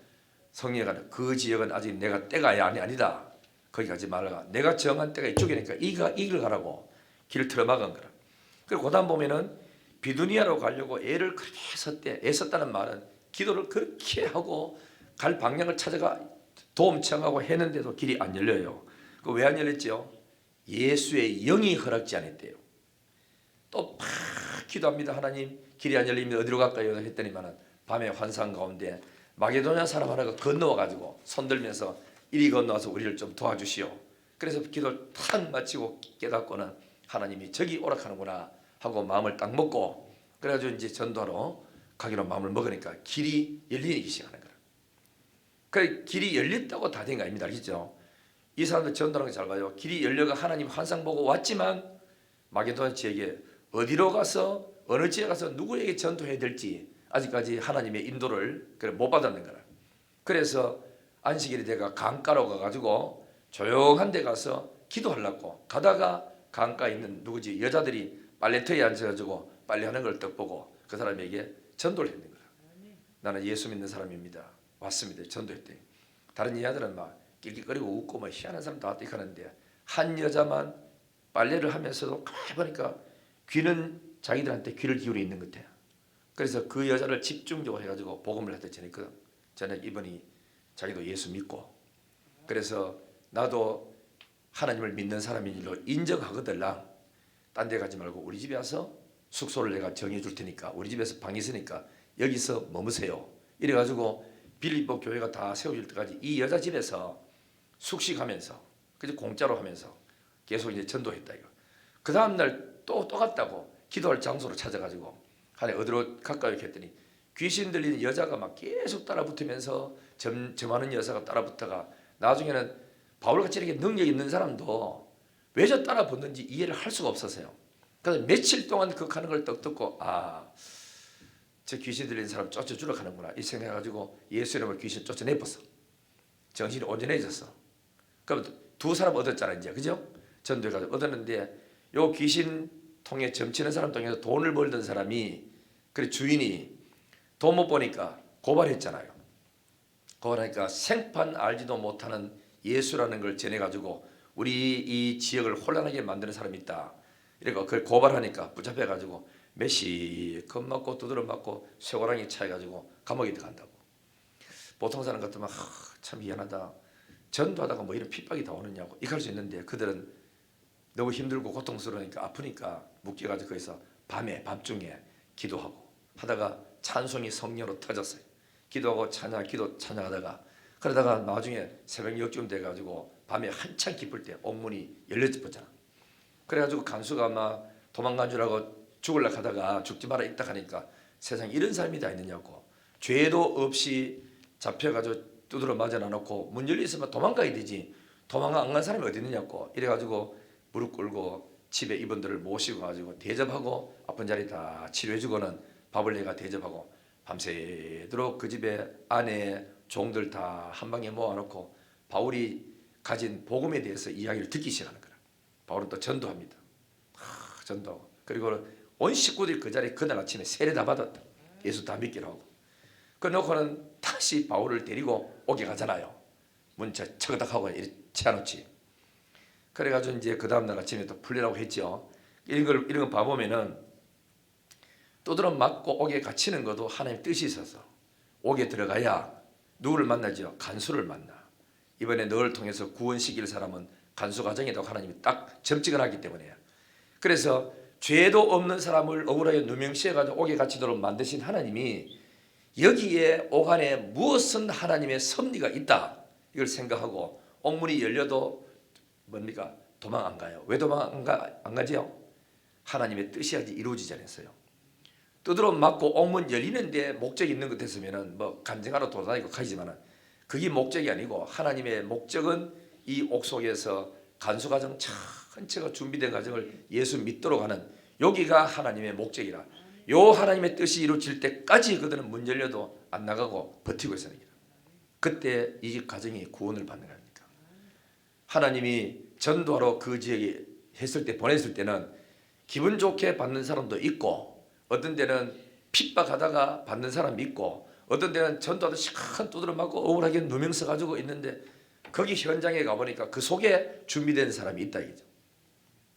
성령이 가는 그 지역은 아직 내가 때가 아니다. 거기 가지 말라. 내가 정한 때가 이쪽이니까 이 길 가라고 길을 틀어막은 거라. 그리고 그다음 보면은 비두니아로 가려고 애를 그렇게 애썼다는 말은 기도를 그렇게 하고 갈 방향을 찾아가 도움 청하고 했는데도 길이 안 열려요. 그 왜 안 열렸죠? 예수의 영이 허락지 않았대요. 또 막 기도합니다. 하나님 길이 안 열리면 어디로 갈까요? 했더니만은 밤에 환상 가운데 마게도냐 사람 하나가 건너와 가지고 손 들면서 이리 건너와서 우리를 좀 도와주시오. 그래서 기도를 탁 마치고 깨닫고는 하나님이 저기 오락하는구나 하고 마음을 딱 먹고 그래가지고 이제 전도하러 가기로 마음을 먹으니까 길이 열리기 시작하는 거라. 그 길이 열렸다고 다 된 거 아닙니다. 알겠죠? 이 사람들 전도하는 거 잘 봐요. 길이 열려가 하나님 환상 보고 왔지만 마게도냐 지역에 어디로 가서 어느 지역에 가서 누구에게 전도해야 될지 아직까지 하나님의 인도를 못 받았는 거라. 그래서 안식일이 돼가 강가로 가가지고 조용한 데 가서 기도하려고 가다가 강가에 있는 누구지 여자들이 빨래터에 앉아가지고 빨래하는 걸 딱 보고 그 사람에게 전도를 했는 거야. 나는 예수 믿는 사람입니다. 왔습니다. 전도했대. 다른 여자들은 막 낄낄거리고 웃고 뭐 희한한 사람 다 왔다 하는데 한 여자만 빨래를 하면서도 가만히 보니까 귀는 자기들한테 귀를 기울여 있는 것 같아요. 그래서 그 여자를 집중적으로 해가지고 복음을 했다 전에 전에 이분이 자기도 예수 믿고 그래서 나도 하나님을 믿는 사람인 일로 인정하거들랑 딴 데 가지 말고 우리 집에 와서 숙소를 내가 정해 줄 테니까 우리 집에서 방이 있으니까 여기서 머무세요. 이래가지고 빌립보 교회가 다 세워질 때까지 이 여자 집에서 숙식하면서 그래서 공짜로 하면서 계속 이제 전도했다 이거. 그 다음 날 또 갔다고 기도할 장소로 찾아가지고 하나 어디로 가까이 했더니 귀신 들리는 여자가 막 계속 따라붙으면서 점하는 여자가 따라붙다가 나중에는 바울같이 이렇게 능력 있는 사람도 왜 저 따라붙는지 이해를 할 수가 없었어요. 그래서 며칠 동안 그 가는 걸 떡 듣고 저 귀신 들리는 사람 쫓아주러 가는구나 이 생각해가지고 예수 이름으로 귀신 쫓아내버렸어. 정신이 온전해졌어. 그럼 두 사람 얻었잖아 이제 그죠? 전도해가지고 얻었는데 요 귀신 통해 점치는 사람 통해서 돈을 벌던 사람이 그래 주인이 돈 못 보니까 고발했잖아요. 고발하니까 생판 알지도 못하는 예수라는 걸 전해가지고 우리 이 지역을 혼란하게 만드는 사람이 있다. 이러니까 그걸 고발하니까 붙잡혀가지고 몇시 겁맞고 두드려 맞고 쇠고랑이 차여가지고 감옥에 들어간다고. 보통 사람 같으면 참 미안하다. 전도하다가 뭐 이런 핍박이 다 오느냐고 이렇게 할 수 있는데 그들은 너무 힘들고 고통스러우니까 아프니까 묶여가지고 거기서 밤중에 기도하고 하다가 찬송이 성령으로 터졌어요. 기도 찬양하다가 그러다가 나중에 새벽 6쯤 돼가지고 밤에 한참 기쁠 때 옥문이 열렸었잖아. 그래가지고 간수가 막 도망간 줄 알고 죽으려고 하다가 죽지 마라 있다 하니까 세상에 이런 사람이 다 있느냐고. 죄도 없이 잡혀가지고 두드러 맞아 놔놓고 문 열렸으면 도망가야 되지. 도망 안 간 사람이 어디 있느냐고. 이래가지고 무릎 꿇고 집에 이분들을 모시고 가지고 대접하고 아픈 자리 다 치료해주고는 밥을 내가 대접하고 밤새도록 그 집에 아내 종들 다 한 방에 모아놓고 바울이 가진 복음에 대해서 이야기를 듣기 시작하는 거라. 바울은 또 전도합니다. 전도하고 그리고 온 식구들이 그 자리에 그날 아침에 세례 다 받았다. 예수 다 믿기로 하고 그놓고는 다시 바울을 데리고 오게 가잖아요. 문자 처그닥하고 이렇게 채워놓지. 그래가지고 이제 그 다음날 아침에 또 풀리라고 했죠. 이런 걸 봐보면은 두드러 맞고 옥에 갇히는 것도 하나님 뜻이 있어서 옥에 들어가야 누구를 만나죠? 간수를 만나. 이번에 너를 통해서 구원시킬 사람은 간수 가정이라고 하나님이 딱 점찍을 하기 때문에. 그래서 죄도 없는 사람을 억울하게 누명씌워가지고 옥에 갇히도록 만드신 하나님이 여기에 옥 안에 무엇은 하나님의 섭리가 있다, 이걸 생각하고 옥문이 열려도 뭡니까? 도망 안 가요. 왜 도망 안 가지요? 하나님의 뜻이 아직 이루어지지 않았어요. 두드러 맞고 옥문 열리는데 목적이 있는 것 같았으면 뭐 간증하러 돌아다니고 가지만은 그게 목적이 아니고 하나님의 목적은 이 옥 속에서 간수 과정 전체가 준비된 과정을 예수 믿도록 하는, 여기가 하나님의 목적이라. 요 하나님의 뜻이 이루어질 때까지 그들은 문 열려도 안 나가고 버티고 있었는 거예요. 그때 이 가정이 구원을 받는 겁니까? 하나님이 전도하러 그 지역에 했을 때, 보냈을 때는 기분 좋게 받는 사람도 있고, 어떤 데는 핍박하다가 받는 사람이 있고, 어떤 데는 전도하다 시큰 두드러 맞고 억울하게 누명 써가지고 있는데, 거기 현장에 가보니까 그 속에 준비된 사람이 있다 이거죠.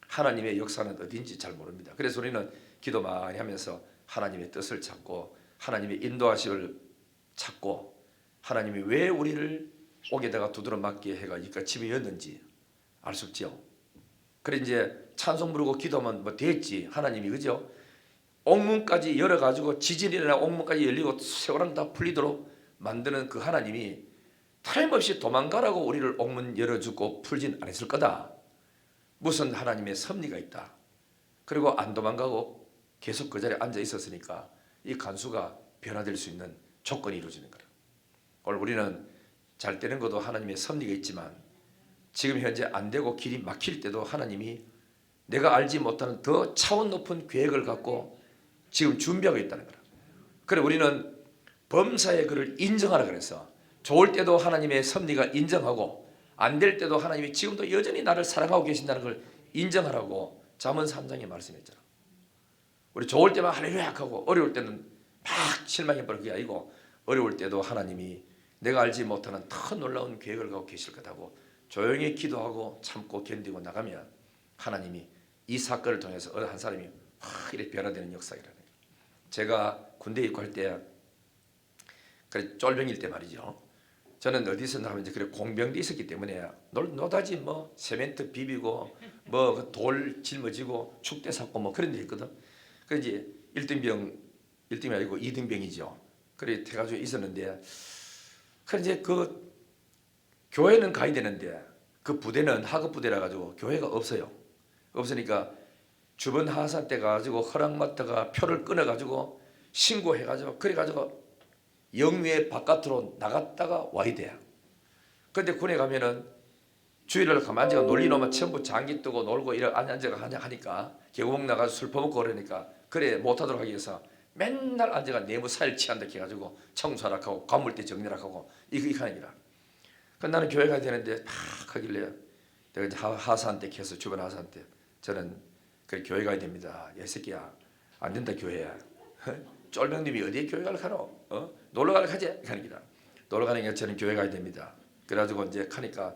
하나님의 역사는 어딘지 잘 모릅니다. 그래서 우리는 기도 많이 하면서 하나님의 뜻을 찾고 하나님의 인도하심을 찾고, 하나님이 왜 우리를 옥에다가 두드러 맞게 해가 이까 침이었는지 알 수 없지요. 그래 이제 찬송 부르고 기도하면 뭐 됐지. 하나님이 그죠? 옥문까지 열어가지고 지진이 일어나 옥문까지 열리고 세월은 다 풀리도록 만드는 그 하나님이 타임없이 도망가라고 우리를 옥문 열어주고 풀진 않았을 거다. 무슨 하나님의 섭리가 있다. 그리고 안 도망가고 계속 그 자리에 앉아 있었으니까 이 간수가 변화될 수 있는 조건이 이루어지는 거라. 오늘 우리는 잘 되는 것도 하나님의 섭리가 있지만 지금 현재 안 되고 길이 막힐 때도 하나님이 내가 알지 못하는 더 차원 높은 계획을 갖고 지금 준비하고 있다는 거라. 그래 우리는 범사의 그를 인정하라 그래서 좋을 때도 하나님의 섭리가 인정하고 안 될 때도 하나님이 지금도 여전히 나를 사랑하고 계신다는 걸 인정하라고 잠언 3장에 말씀했잖아. 우리 좋을 때만 할렐루야 하고 어려울 때는 막 실망해버리는 게 아니고, 어려울 때도 하나님이 내가 알지 못하는 더 놀라운 계획을 갖고 계실 거다고 조용히 기도하고 참고 견디고 나가면 하나님이 이 사건을 통해서 어느 한 사람이 확 이렇게 변화되는 역사이라는 거예요. 제가 군대에 있고 할 때, 그래 쫄병일 때 말이죠. 저는 어디서 나면 이제 그래 공병도 있었기 때문에 노다지 뭐 세멘트 비비고 뭐 돌 짊어지고 축대 샀고 뭐 그런 데 있거든. 그래 이제 1등병이 아니고 2등병이죠. 그래 해가지고 있었는데, 그래 이제 그 교회는 가야 되는데 그 부대는 하급 부대라 가지고 교회가 없어요. 없으니까 주변 하사 때 가지고 허락 맡다가 표를 끊어 가지고 신고해 가지고 그래 가지고 영외 바깥으로 나갔다가 와야 돼요. 근데 군에 가면은 주일을 가면 앉아가 놀리 놓으면 전부 장기 뜨고 놀고 이래 앉아가 하니까 계곡 나가서 술 퍼먹고 그러니까 그래 못하도록 하기 위해서 맨날 앉아가 내무 사일 취한다 해가지고 청소하라 하고 관물대 정리하라 하고 이거 하는 기라. 그 나는 교회 가야 되는데 막 하길래 내가 이제 하사한테 해서 주변 하사한테 저는 그래 교회 가야 됩니다. 야, 이 새끼야 안 된다 교회야. 쫄병님이 어디에 교회 가려 하노? 놀러 가려 하지? 하는 기라. 놀러 가는 게 저는 교회 가야 됩니다. 그래가지고 이제 가니까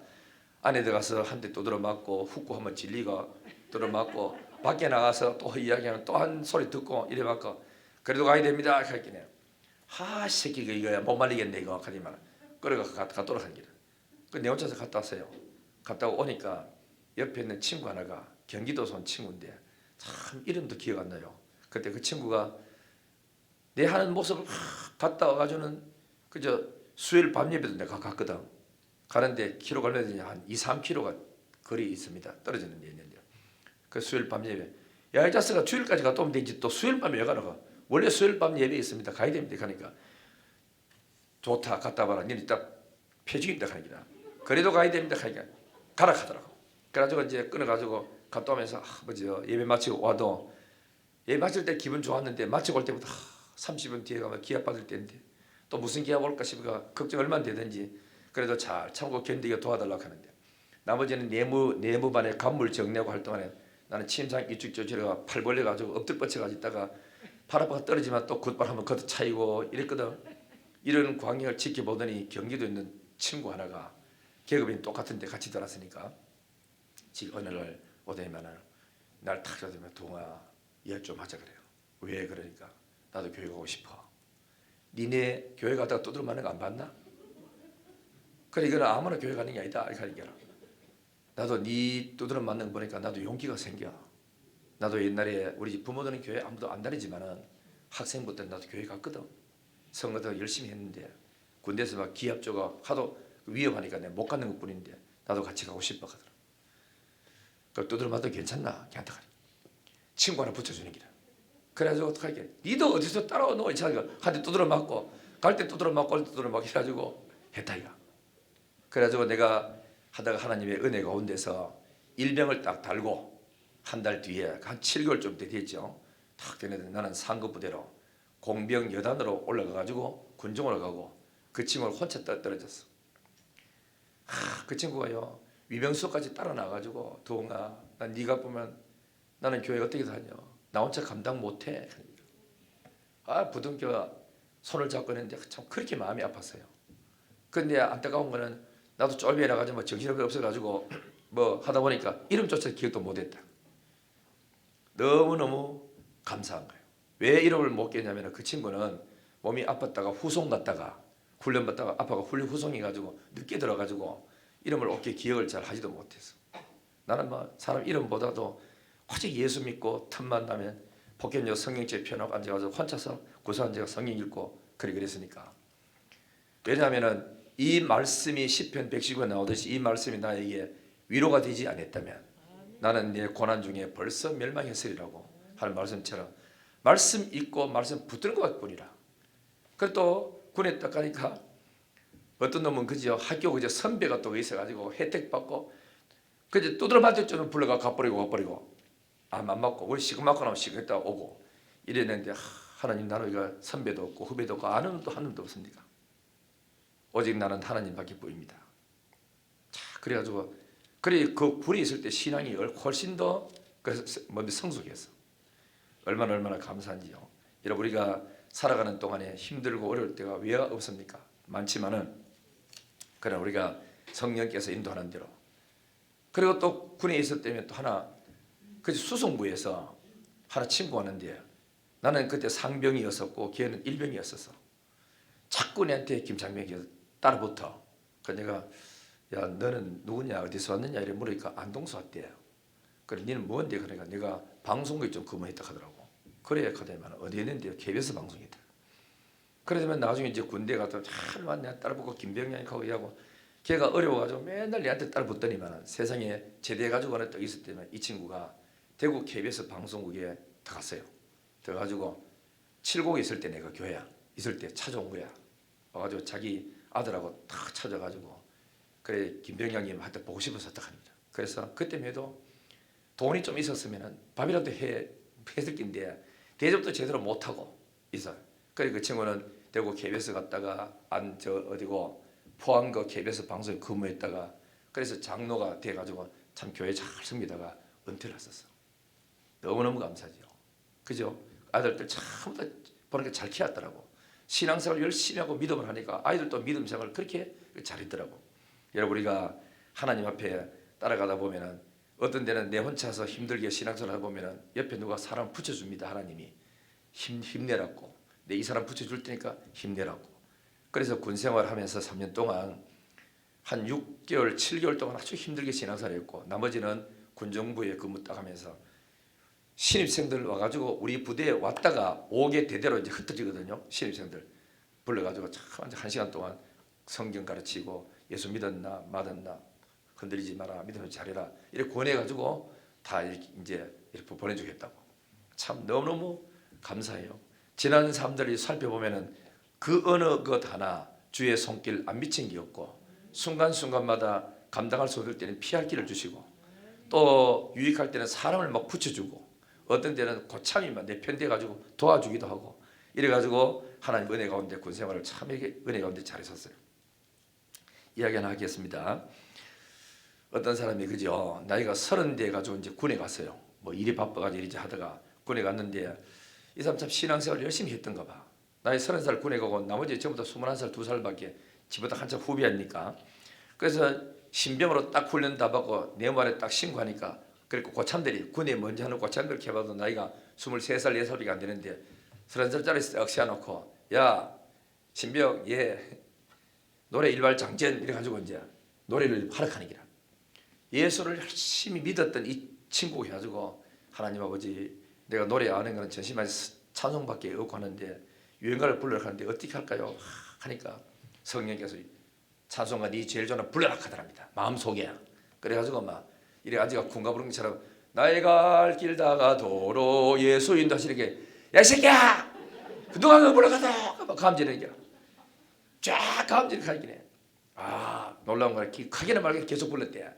안에 들어가서 한 대 두드러 맞고 훅고 한번 질리고 두드러 맞고 밖에 나가서 또 이야기하면 또 한 소리 듣고 이래 맞고 그래도 가야 됩니다. 할게네. 하 새끼가 이거야 못 말리겠네 이거 하지만 그래가 갔도록 한 기라. 그 내 혼자서 갔다 왔어요. 갔다 오니까 옆에 있는 친구 하나가 경기도에서 온 친구인데 참 이름도 기억 안 나요. 그때 그 친구가 내 하는 모습을 갔다 와가지고는 그저 수요일 밤 예배도 내가 갔거든. 가는데 키로 걸려더니 한 2-3km가 거리 있습니다. 떨어지는 데 있는데 그 수요일 밤 예배, 야 이 자식아 주일까지 갔다 오면 되지 또 수요일 밤에 왜 가노가? 원래 수요일 밤 예배 있습니다. 가야 됩니다. 가니까 좋다 갔다 와라. 니는 딱 폐죽입니다. 가니까 그래도 가야 됩니다. 가니까 가라 하더라고. 그래가지고 이제 끊어가지고 갔다 오면서 뭐죠 예배 마치고 와도 예배 마칠 때 기분 좋았는데 마치고 올 때부터 30분 뒤에 가면 기합 받을 때인데 또 무슨 기합 올까 싶어가 걱정 얼마나 되든지 그래도 잘 참고 견디게 도와달라고 하는데, 나머지는 내무반에 간물 정리하고 할 동안에 나는 침상 이쪽 저쪽에 팔 벌려가지고 엎드려 뻗쳐가지고 있다가 팔 아파가 떨어지면 또 굿발 한번 걷어 차이고 이랬거든. 이런 광경을 지켜보더니 경기도 있는 친구 하나가 계급인 똑같은데 같이 들었으니까 지금 어느 날 오더니만은 날 탁 잡으면 동아 이야기 좀 하자 그래요. 왜 그러니까 나도 교회 가고 싶어. 니네 교회 가다가 두드려 맞는 거 안 봤나? 그래 이거는 아무나 교회 가는 게 아니다 이렇게 하니까 나도 네 두드려 맞는 거 보니까 나도 용기가 생겨. 나도 옛날에 우리 집 부모들은 교회 아무도 안 다니지만은 학생부터 나도 교회 갔거든. 선거도 열심히 했는데 군대에서 막 기합조가 하도 위험하니까 내가 못 가는 것뿐인데 나도 같이 가고 싶어 하더라. 그 두드려 맞도 괜찮나? 걔한테 가라. 친구 하나 붙여주는 기라. 그래가지고 어떡하게? 니도 어디서 따라와 너 이차가 한테 두드려 맞고 갈 때 두드려 맞고 올 때 두드려 맞고 해가지고 했다 이가. 그래가지고 내가 하다가 하나님의 은혜 가운데서 일병을 딱 달고 한 달 뒤에 한 7개월 좀 됐죠. 탁 되는데 나는 상급 부대로 공병 여단으로 올라가가지고 군종으로 가고 그 친구를 혼자 떨어졌어. 그 친구가요 위병수까지 따라 나가지고 동아 난 네가 보면 나는 교회 어떻게 다녀? 나 혼자 감당 못해. 부둥켜 손을 잡고 있는데 참 그렇게 마음이 아팠어요. 근데 안타까운 거는 나도 쫄비해 가지고 뭐 정신없이 없어가지고 뭐 하다 보니까 이름조차 기억도 못했다. 너무너무 감사한 거예요. 왜 이름을 못 깼냐면 그 친구는 몸이 아팠다가 후송 갔다가 훈련 받다가 아파가 훈련 후송해 가지고 늦게 들어가지고 이름을 어떻게 기억을 잘 하지도 못했어. 나는 뭐 사람 이름보다도 오직 예수 믿고 틈만 나면 복견역 성경책 펴놓고 앉아가지고 혼자서 구사한제가 성경 읽고 그랬으니까. 왜냐하면은 이 말씀이 시편 119에 나오듯이 이 말씀이 나에게 위로가 되지 않았다면 나는 내 고난 중에 벌써 멸망했으리라고 하는 말씀처럼 말씀 읽고 말씀 붙드는 것 뿐이라. 그리고 또 군에 딱 가니까 어떤 놈은 그저 학교 그저 선배가 또 있어가지고 혜택 받고 그저 두드러 맞을 줄은 불러가 가버리고 안 맞고 우리 시금 맞고 나면 시금 했다 오고 이랬는데 하나님 나는 이거 선배도 없고 후배도 없고 아는 놈도 한 놈도 없습니까? 오직 나는 하나님밖에 보입니다. 자 그래가지고 그래 그 군에 있을 때 신앙이 훨씬 더 먼저 성숙했어. 얼마나 감사한지요. 여러분 우리가 살아가는 동안에 힘들고 어려울 때가 왜 없습니까? 많지만은 그러나 우리가 성령께서 인도하는 대로 그리고 또 군에 있을 때면 또 하나 그 수송부에서 하나 친구 왔는데 나는 그때 상병이었었고 걔는 일병이었었어. 자꾸 내한테 김창명이 따라붙어. 그래서 내가 야 너는 누구냐 어디서 왔느냐 이래 물으니까 안동서 왔대요. 그래 니는 뭔데 그러니까 내가 방송국에 좀 근무했다 하더라고. 그래야 하더니만 어디 있는데 KBS 방송이다. 그러면 나중에 이제 군대 가서 잘 왔냐 따라붙고 김병량하고 이하고 걔가 어려워가지고 맨날 내한테 따라붙더니만 세상에 제대해가지고 어느 딱 있을 때만 이 친구가 대구 KBS 방송국에 들어갔어요. 들어가지고 7곡에 있을 때 내가 교회야 있을 때 찾아온 거야. 와가지고 자기 아들하고 탁 찾아가지고 그래 김병량님 한테 보고 싶어서 딱 합니다. 그래서 그때에도 돈이 좀 있었으면 밥이라도 했을 낀데 대접도 제대로 못하고 있어요. 그래 그 친구는 대구 KBS 갔다가 어디고 포항 KBS 방송에 근무했다가 그래서 장로가 돼가지고 참 교회 잘 섬기다가 은퇴를 했었어. 너무너무 감사죠. 그죠? 아들들 참 보니까 잘 키웠더라고. 신앙생활 열심히 하고 믿음을 하니까 아이들도 믿음 생활을 그렇게 잘했더라고. 여러분 우리가 하나님 앞에 따라가다 보면은 어떤 데는 내 혼자서 힘들게 신앙생활 하다 보면은 옆에 누가 사람 붙여줍니다. 하나님이 힘내라고. 내 이 사람 붙여줄 테니까 힘내라고. 그래서 군생활 하면서 3년 동안 한 6개월 7개월 동안 아주 힘들게 신앙생활했고 나머지는 군정부에 근무 딱 하면서 신입생들 와가지고 우리 부대에 왔다가 5개 대대로 이제 흩어지거든요. 신입생들 불러가지고 참 1시간 동안 성경 가르치고 예수 믿었나 맞았나 흔들리지 마라 믿으면 잘해라 이렇게 권해가지고 다 이제 이렇게 보내주겠다고. 참 너무너무 감사해요. 지난 삶들을 살펴보면은 그 어느 것 하나 주의 손길 안 미친 게 없고 순간순간마다 감당할 수 없을 때는 피할 길을 주시고 또 유익할 때는 사람을 막 붙여주고 어떤 때는 고참이만 내 편돼 가지고 도와주기도 하고 이래가지고 하나님 은혜 가운데 군생활을 참 이렇게 은혜 가운데 잘했었어요. 이야기 하나 하겠습니다. 어떤 사람이 그죠 나이가 30대 가지고 이제 군에 갔어요. 뭐 일이 바빠가지고 이제 하다가 군에 갔는데 이 사람 참 신앙생활 열심히 했던가 봐. 나이 30살 군에 가고 나머지 전부 다 21살 2살밖에 지보다 한참 후배니까. 그래서 신병으로 딱 훈련 다 받고 내 말에 딱 신고하니까 그리고 고참들이 군에 먼저 하는 고참들 해봐도 나이가 23살 4살밖에 안 되는데 30살짜리 쓱 세워놓고 야 신병 예 노래 일발장전 이래가지고 이제 노래를 하락하는 기라. 예수를 열심히 믿었던 이 친구가 해가지고 하나님 아버지 내가 노래 아는 거는 전심한 찬송밖에 없고 하는데 유행가를 부르려고 하는데 어떻게 할까요? 하니까 성령께서 찬송가 네 제일 좋아하는 불러라 하더랍니다. 마음속에. 그래가지고 막 이래 아지가 군가 부른 것처럼 나의 갈 길 다가 도로 예수 인도하시게 야 이 새끼야 그동안 너 불러가다 감지는 게 쫙 감지를 가기네. 아 놀라운 거라 가기는 말게 계속 불렀대.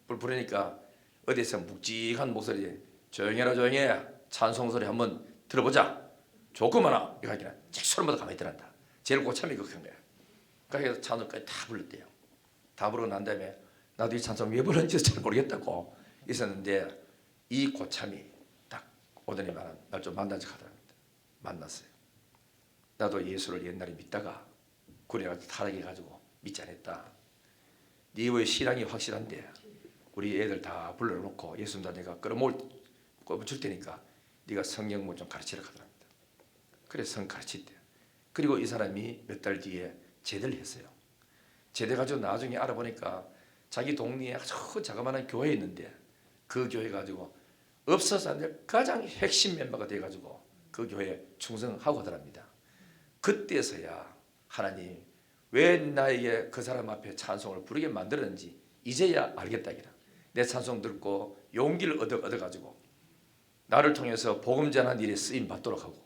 부르니까 어디서 묵직한 목소리 조용해라 조용해 찬송 소리 한번 들어보자 조금만아 이거 하기는 책 소리마다 가만히 들었다. 제일 고참이 그한 거야. 그래서 찬송까지 다 불렀대요. 다 부르고 난 다음에 나도 이 찬송 왜 부르는지 잘 모르겠다고 있었는데 이 고참이 딱 오더니 말한 날 좀 만나자 하더랍니다. 만났어요. 나도 예수를 옛날에 믿다가 구려가지고 타락해가지고 믿지 않았다. 네의 신앙이 확실한데 우리 애들 다 불러놓고 예수님 내가 끌어모을 테니까 네가 성경문 좀 가르치라 하더랍니다. 그래서 성 가르치대. 그리고 이 사람이 몇 달 뒤에 제대를 했어요. 제대 가지고 나중에 알아보니까 자기 동네에 아주 자그마한 교회 있는데 그 교회 가지고 없어서 안 될 가장 핵심 멤버가 돼가지고 그 교회에 충성하고 하더랍니다. 그때서야 하나님 왜 나에게 그 사람 앞에 찬송을 부르게 만들었는지 이제야 알겠다. 내 찬송 듣고 용기를 얻어가지고 나를 통해서 복음 전하는 일에 쓰임 받도록 하고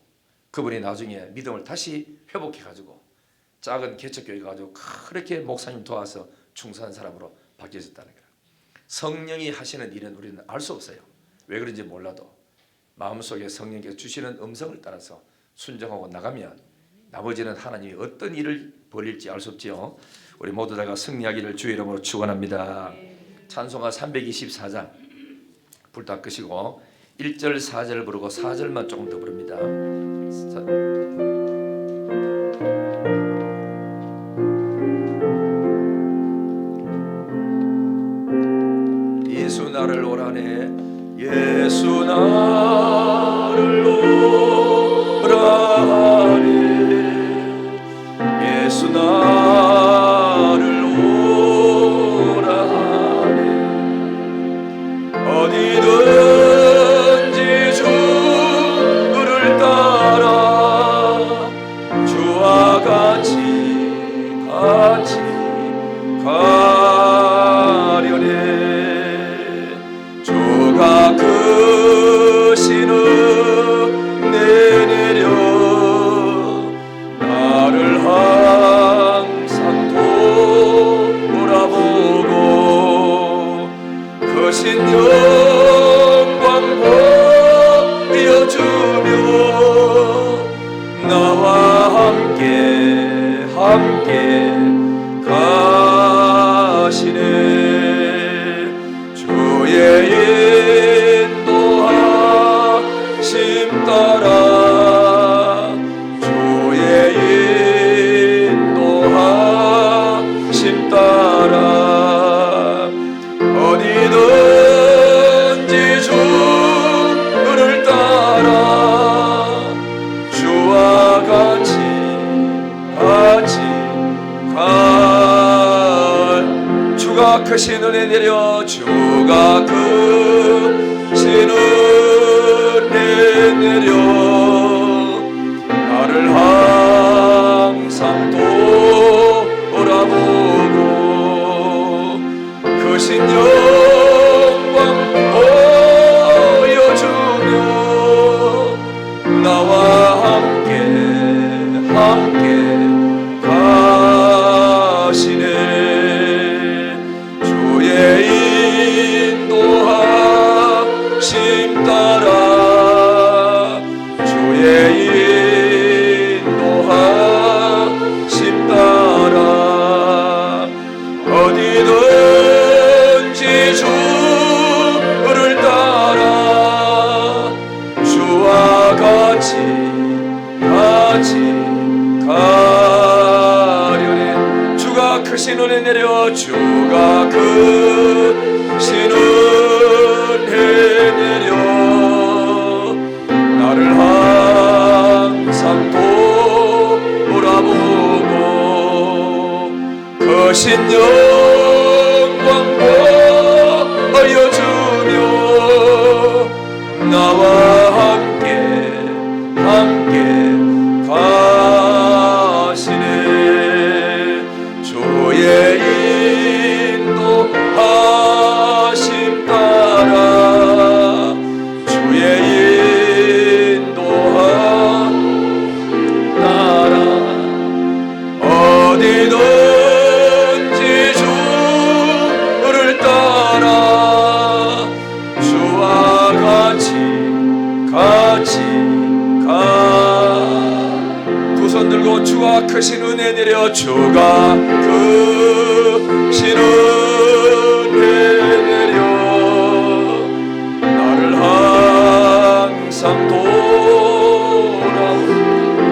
그분이 나중에 믿음을 다시 회복해가지고 작은 개척교회 가지고 그렇게 목사님 도와서 충성한 사람으로 바뀌어졌다는 거예요. 성령이 하시는 일은 우리는 알 수 없어요. 왜 그런지 몰라도 마음속에 성령께서 주시는 음성을 따라서 순종하고 나가면 나머지는 하나님이 어떤 일을 벌일지 알 수 없지요. 우리 모두 다가 승리하기를 주의 이름으로 축원합니다. 찬송가 324장 불 다 끄시고 1절 4절 부르고 4절만 조금 더 부릅니다. 예수 나를 오라네 예수 나를 오라네 예수 나를 오라네 어디든지 주를 따라 주와 같이 가려네 주가 크신 은혜 내려 나를 항상 돌아보고 크신 영광 보여주며 나와 함께 가시네 주의 인도하심 따라 주의 인도하심 따라 어디든지 주를 따라 주와 같이 주가 크신 은혜 내려 주가 크신 은혜 내려 나를 항상 돌아보고 크신 영광 보여주며 나와 함께 가시네 주의 인도하심 따라 주의 인도하심 따라 어디든지 주를 따라 주와 같이 가려네 주가 크신 은혜 내려 주가 크신 은혜 내려 나를 항상 돌아보고 크신 영광 보여주며 나와 함께 가시네. 주의 인도하심 따라 주의 인도하심 따라 어디든지 주를 따라 주와 같이 가. 두 손 들고 주가 크신 은혜 내려 주가 크신 은혜 내려 나를 항상 돌아오고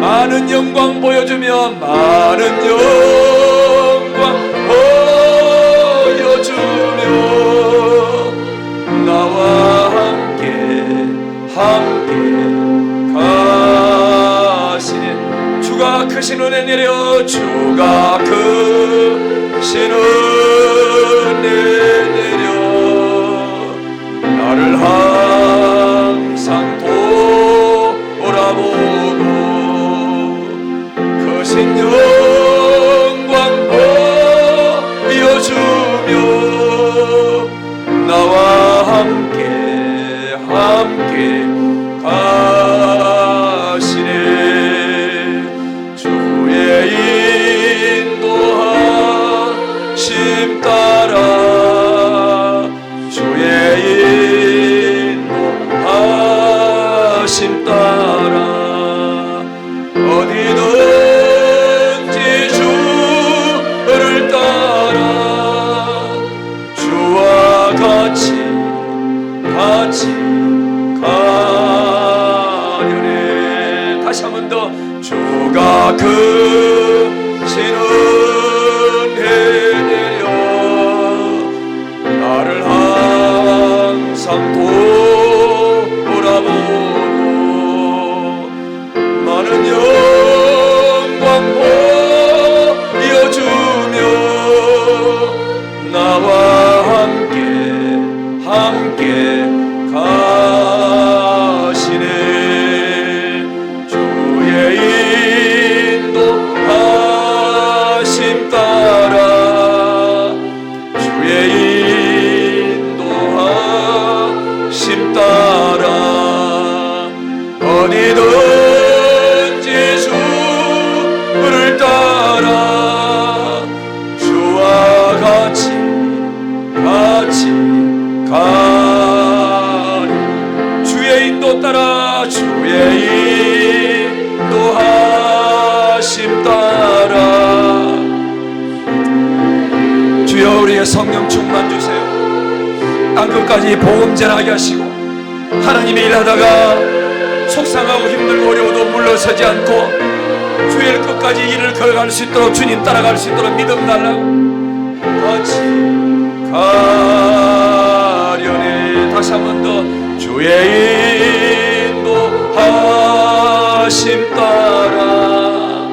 많은 영광 보여주며 많은 영광 보여주며 나와 함께 가시네. 주가 크신 은혜 내려 주가 크신 은혜 내려 나를 항상 돌아보고 크신 영광 보여주며 나와 함께 가시네. 주의 인도하심 따라 주의 인도하심 따라 어디든지 주를 따라 주와 같이 가려네. 다시 한 번 더 주가 크신 은혜 내려 나를 항상 돌아보고 많은 영광 보여주며 나와 함께 가시네. 주의 인도하심 따라 주의 인도하심 따라 어디든지 주를 따라 주와 같이 주의 인도 따라 주의 인도하심 따라 주여 우리의 성령 충만 주세요. 땅끝까지 복음 전하게 하시고 하나님의 일하다가 속상하고 힘들고 어려워도 물러서지 않고 주의 끝까지 일을 걸어갈 수 있도록 주님 따라갈 수 있도록 믿음 달라고 같이 가려네. 다시 한 번 더 주의 인도하심 따라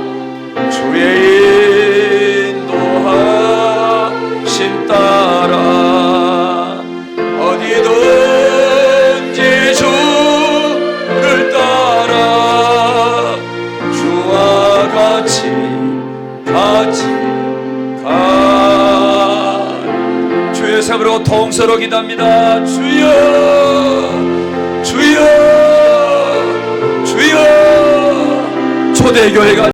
주의 인도하심 따라 어디든지 주를 따라 주와 같이 주의 삶으로 통서로 기도합니다. 주여 초대교회가